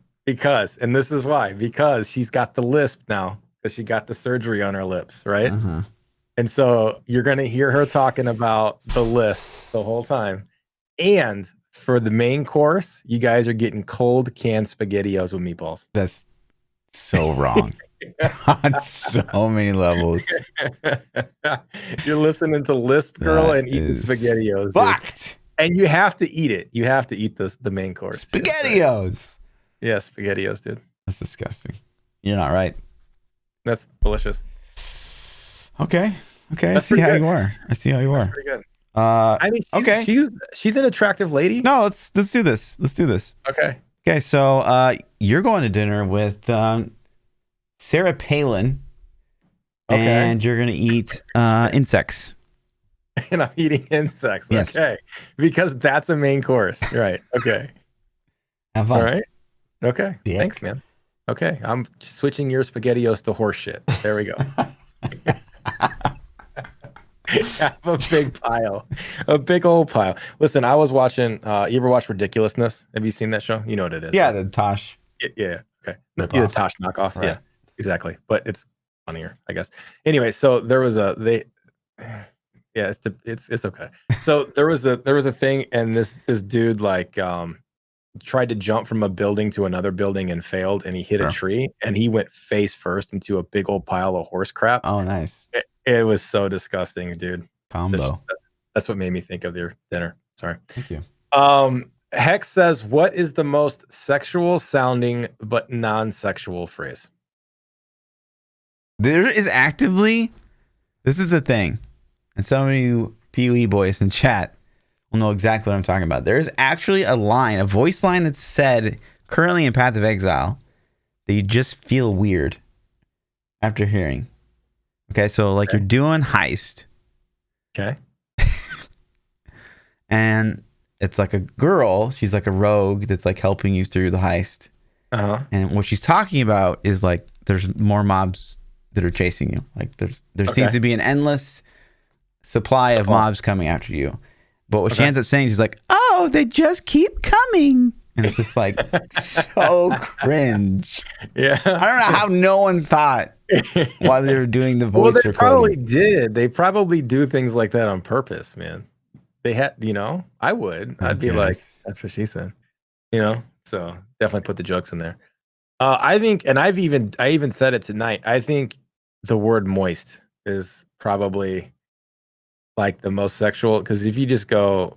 Speaker 2: and this is why, because she's got the lisp now because she got the surgery on her lips, right? And so you're gonna hear her talking about the lisp the whole time. And for the main course, you guys are getting cold canned SpaghettiOs with meatballs.
Speaker 1: That's so wrong on so many levels.
Speaker 2: You're listening to Lisp Girl and eating SpaghettiOs.
Speaker 1: Fucked.
Speaker 2: And you have to eat it. You have to eat the main course.
Speaker 1: SpaghettiOs.
Speaker 2: Right? Yeah, SpaghettiOs, dude.
Speaker 1: That's disgusting. You're not right.
Speaker 2: That's delicious.
Speaker 1: Okay. Okay.
Speaker 2: That's pretty good.
Speaker 1: I see how you
Speaker 2: That's
Speaker 1: are.
Speaker 2: pretty good.
Speaker 1: Uh,
Speaker 2: I mean,
Speaker 1: okay.
Speaker 2: she's an attractive lady.
Speaker 1: No, let's do this. Let's do this.
Speaker 2: Okay.
Speaker 1: Okay. So, you're going to dinner with Sarah Palin,
Speaker 2: Okay.
Speaker 1: and you're gonna eat insects.
Speaker 2: And I'm eating insects.
Speaker 1: Yes.
Speaker 2: Okay. Because that's a main course. Right. Okay.
Speaker 1: Have fun.
Speaker 2: All right. Okay.
Speaker 1: Dick.
Speaker 2: Thanks, man. Okay. I'm switching your SpaghettiOs to horse shit. There we go. Have a big pile. A big old pile. Listen, I was watching, you ever watch Ridiculousness? Have you seen that show? You know what it is.
Speaker 1: Yeah, the Tosh.
Speaker 2: Yeah. Okay.
Speaker 1: Knockoff.
Speaker 2: Yeah, the Tosh knockoff. Right. Yeah, exactly. But it's funnier, I guess. Anyway, so there was yeah, it's okay. So there was a thing, and this dude like tried to jump from a building to another building and failed, and he hit a tree, and he went face first into a big old pile of horse crap.
Speaker 1: Oh, nice.
Speaker 2: It was so disgusting, dude.
Speaker 1: Combo.
Speaker 2: That's what made me think of your dinner. Sorry.
Speaker 1: Thank you.
Speaker 2: Hex says, what is the most sexual sounding but non-sexual phrase?
Speaker 1: There is actively, this is a thing, and some of you POE boys in chat will know exactly what I'm talking about. There's actually a voice line that's said currently in Path of Exile that you just feel weird after hearing. Okay, so like you're doing heist.
Speaker 2: Okay.
Speaker 1: And it's like a girl, she's like a rogue that's like helping you through the heist.
Speaker 2: Uh-huh.
Speaker 1: And what she's talking about is like there's more mobs that are chasing you. Like there seems to be an endless supply of mobs coming after you. But what she ends up saying, she's like, "Oh, they just keep coming." And it's just like so cringe.
Speaker 2: Yeah.
Speaker 1: I don't know how no one thought while they were doing the voice recording.
Speaker 2: Probably did. They probably do things like that on purpose, man. They had, I would. I'd be like, that's what she said. So definitely put the jokes in there. I think, and I even said it tonight. I think the word moist is probably like the most sexual, because if you just go,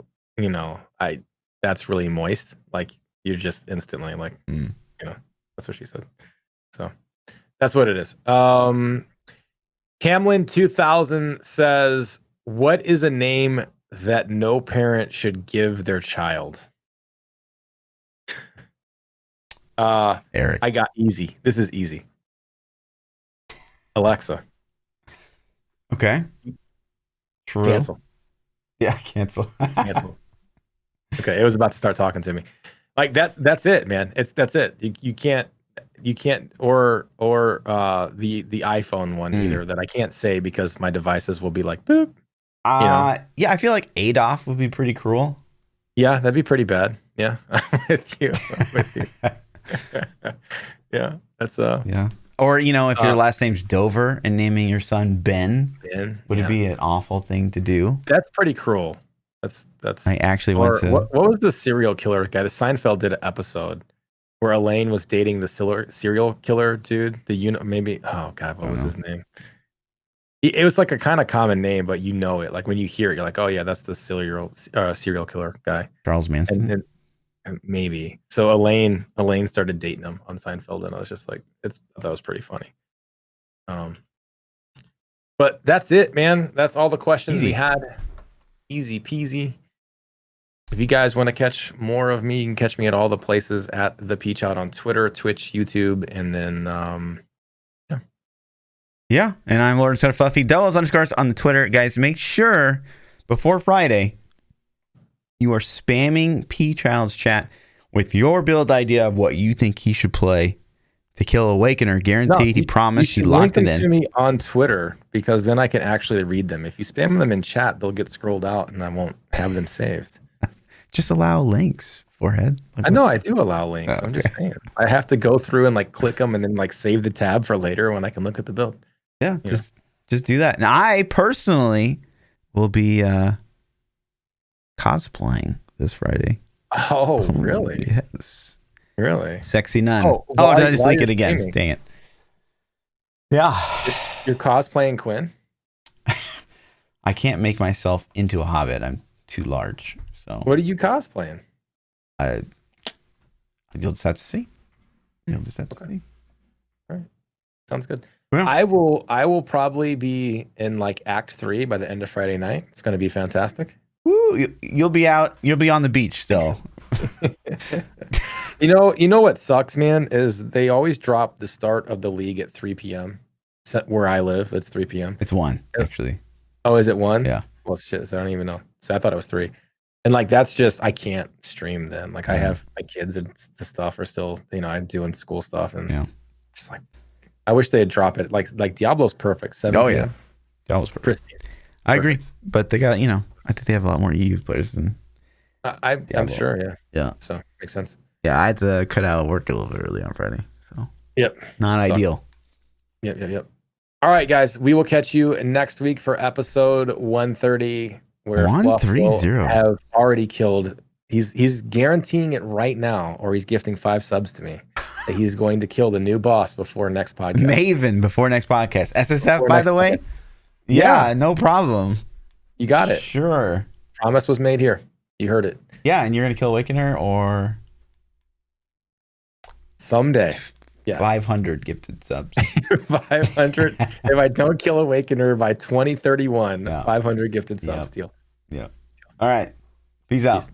Speaker 2: that's really moist. Like you're just instantly like, that's what she said. So that's what it is. Camlin 2000 says, what is a name that no parent should give their child?
Speaker 1: Eric.
Speaker 2: I got easy. This is easy. Alexa.
Speaker 1: Okay. True.
Speaker 2: Cancel.
Speaker 1: Yeah, cancel.
Speaker 2: Cancel. Okay, it was about to start talking to me. Like that's it, man. That's it. You can't or the iPhone one either, that I can't say because my devices will be like boop.
Speaker 1: Yeah, I feel like Adolf would be pretty cruel.
Speaker 2: Yeah, that'd be pretty bad. Yeah, I'm with you. Yeah, that's
Speaker 1: yeah. Or if your last name's Dover and naming your son Ben, would it be an awful thing to do?
Speaker 2: That's pretty cruel. That's.
Speaker 1: I actually went to.
Speaker 2: What was the serial killer guy? The Seinfeld did an episode where Elaine was dating the serial killer dude. Maybe. Oh God, what was his name? It was like a kind of common name, but it. Like when you hear it, you're like, oh yeah, that's the serial killer guy.
Speaker 1: Charles Manson.
Speaker 2: And maybe. So Elaine started dating him on Seinfeld, and I was just like, that was pretty funny. But that's it, man. That's all the questions we had. Easy peasy. If you guys want to catch more of me, you can catch me at all the places at ThaPChild on Twitter, Twitch, YouTube, and then
Speaker 1: Yeah, and I'm Lord_Fluffy. Delos_ on the Twitter. Guys, make sure before Friday you are spamming PChild's chat with your build idea of what you think he should play to kill Awakener. Guaranteed, he promised, he locked it in.
Speaker 2: To me on Twitter, because then I can actually read them. If you spam them in chat, they'll get scrolled out and I won't have them saved.
Speaker 1: Just allow links, forehead.
Speaker 2: I know I do allow links. I'm just saying. I have to go through and like click them and then like save the tab for later when I can look at the build.
Speaker 1: Yeah, just do that. Now, I personally will be cosplaying this Friday.
Speaker 2: Oh, really?
Speaker 1: Yes.
Speaker 2: Really?
Speaker 1: Sexy nun. Did I just link it again? Streaming. Dang it. Yeah.
Speaker 2: You're cosplaying Quinn?
Speaker 1: I can't make myself into a hobbit. I'm too large. So
Speaker 2: what are you cosplaying?
Speaker 1: You'll just have to see. You'll just have to see.
Speaker 2: All right. Sounds good.
Speaker 1: Yeah.
Speaker 2: I will probably be in like Act 3 by the end of Friday night. It's going to be fantastic.
Speaker 1: Woo, you'll be out. You'll be on the beach still.
Speaker 2: You know what sucks, man, is they always drop the start of the league at 3 p.m. Where I live, it's 3 p.m.
Speaker 1: It's 1, actually.
Speaker 2: Oh, is it 1?
Speaker 1: Yeah.
Speaker 2: Well, shit, so I don't even know. So I thought it was 3. And like that's just I can't stream then. Like I have my kids and the stuff are still, I'm doing school stuff and just like I wish they'd drop it. Like Diablo's perfect. 7
Speaker 1: Oh
Speaker 2: p.m.
Speaker 1: yeah, Diablo's perfect.
Speaker 2: Pristine.
Speaker 1: I agree, but they got I think they have a lot more EU players than
Speaker 2: I'm sure. Yeah.
Speaker 1: Yeah.
Speaker 2: So makes sense.
Speaker 1: Yeah, I had to cut out work a little bit early on Friday, so
Speaker 2: yep,
Speaker 1: not ideal.
Speaker 2: Yep. All right, guys, we will catch you next week for episode 130. Where Fluff will have already killed. He's guaranteeing it right now, or he's gifting 5 subs to me that he's going to kill the new boss before next podcast.
Speaker 1: Maven before next podcast. SSF, before by the way. Yeah, no problem.
Speaker 2: You got it.
Speaker 1: Sure.
Speaker 2: Promise was made here. You heard it.
Speaker 1: Yeah, and you're gonna kill Awakener or
Speaker 2: someday. Yeah,
Speaker 1: 500 gifted subs.
Speaker 2: 500. If I don't kill Awakener by 2031, 500 gifted subs deal.
Speaker 1: Yeah. All right. Peace out.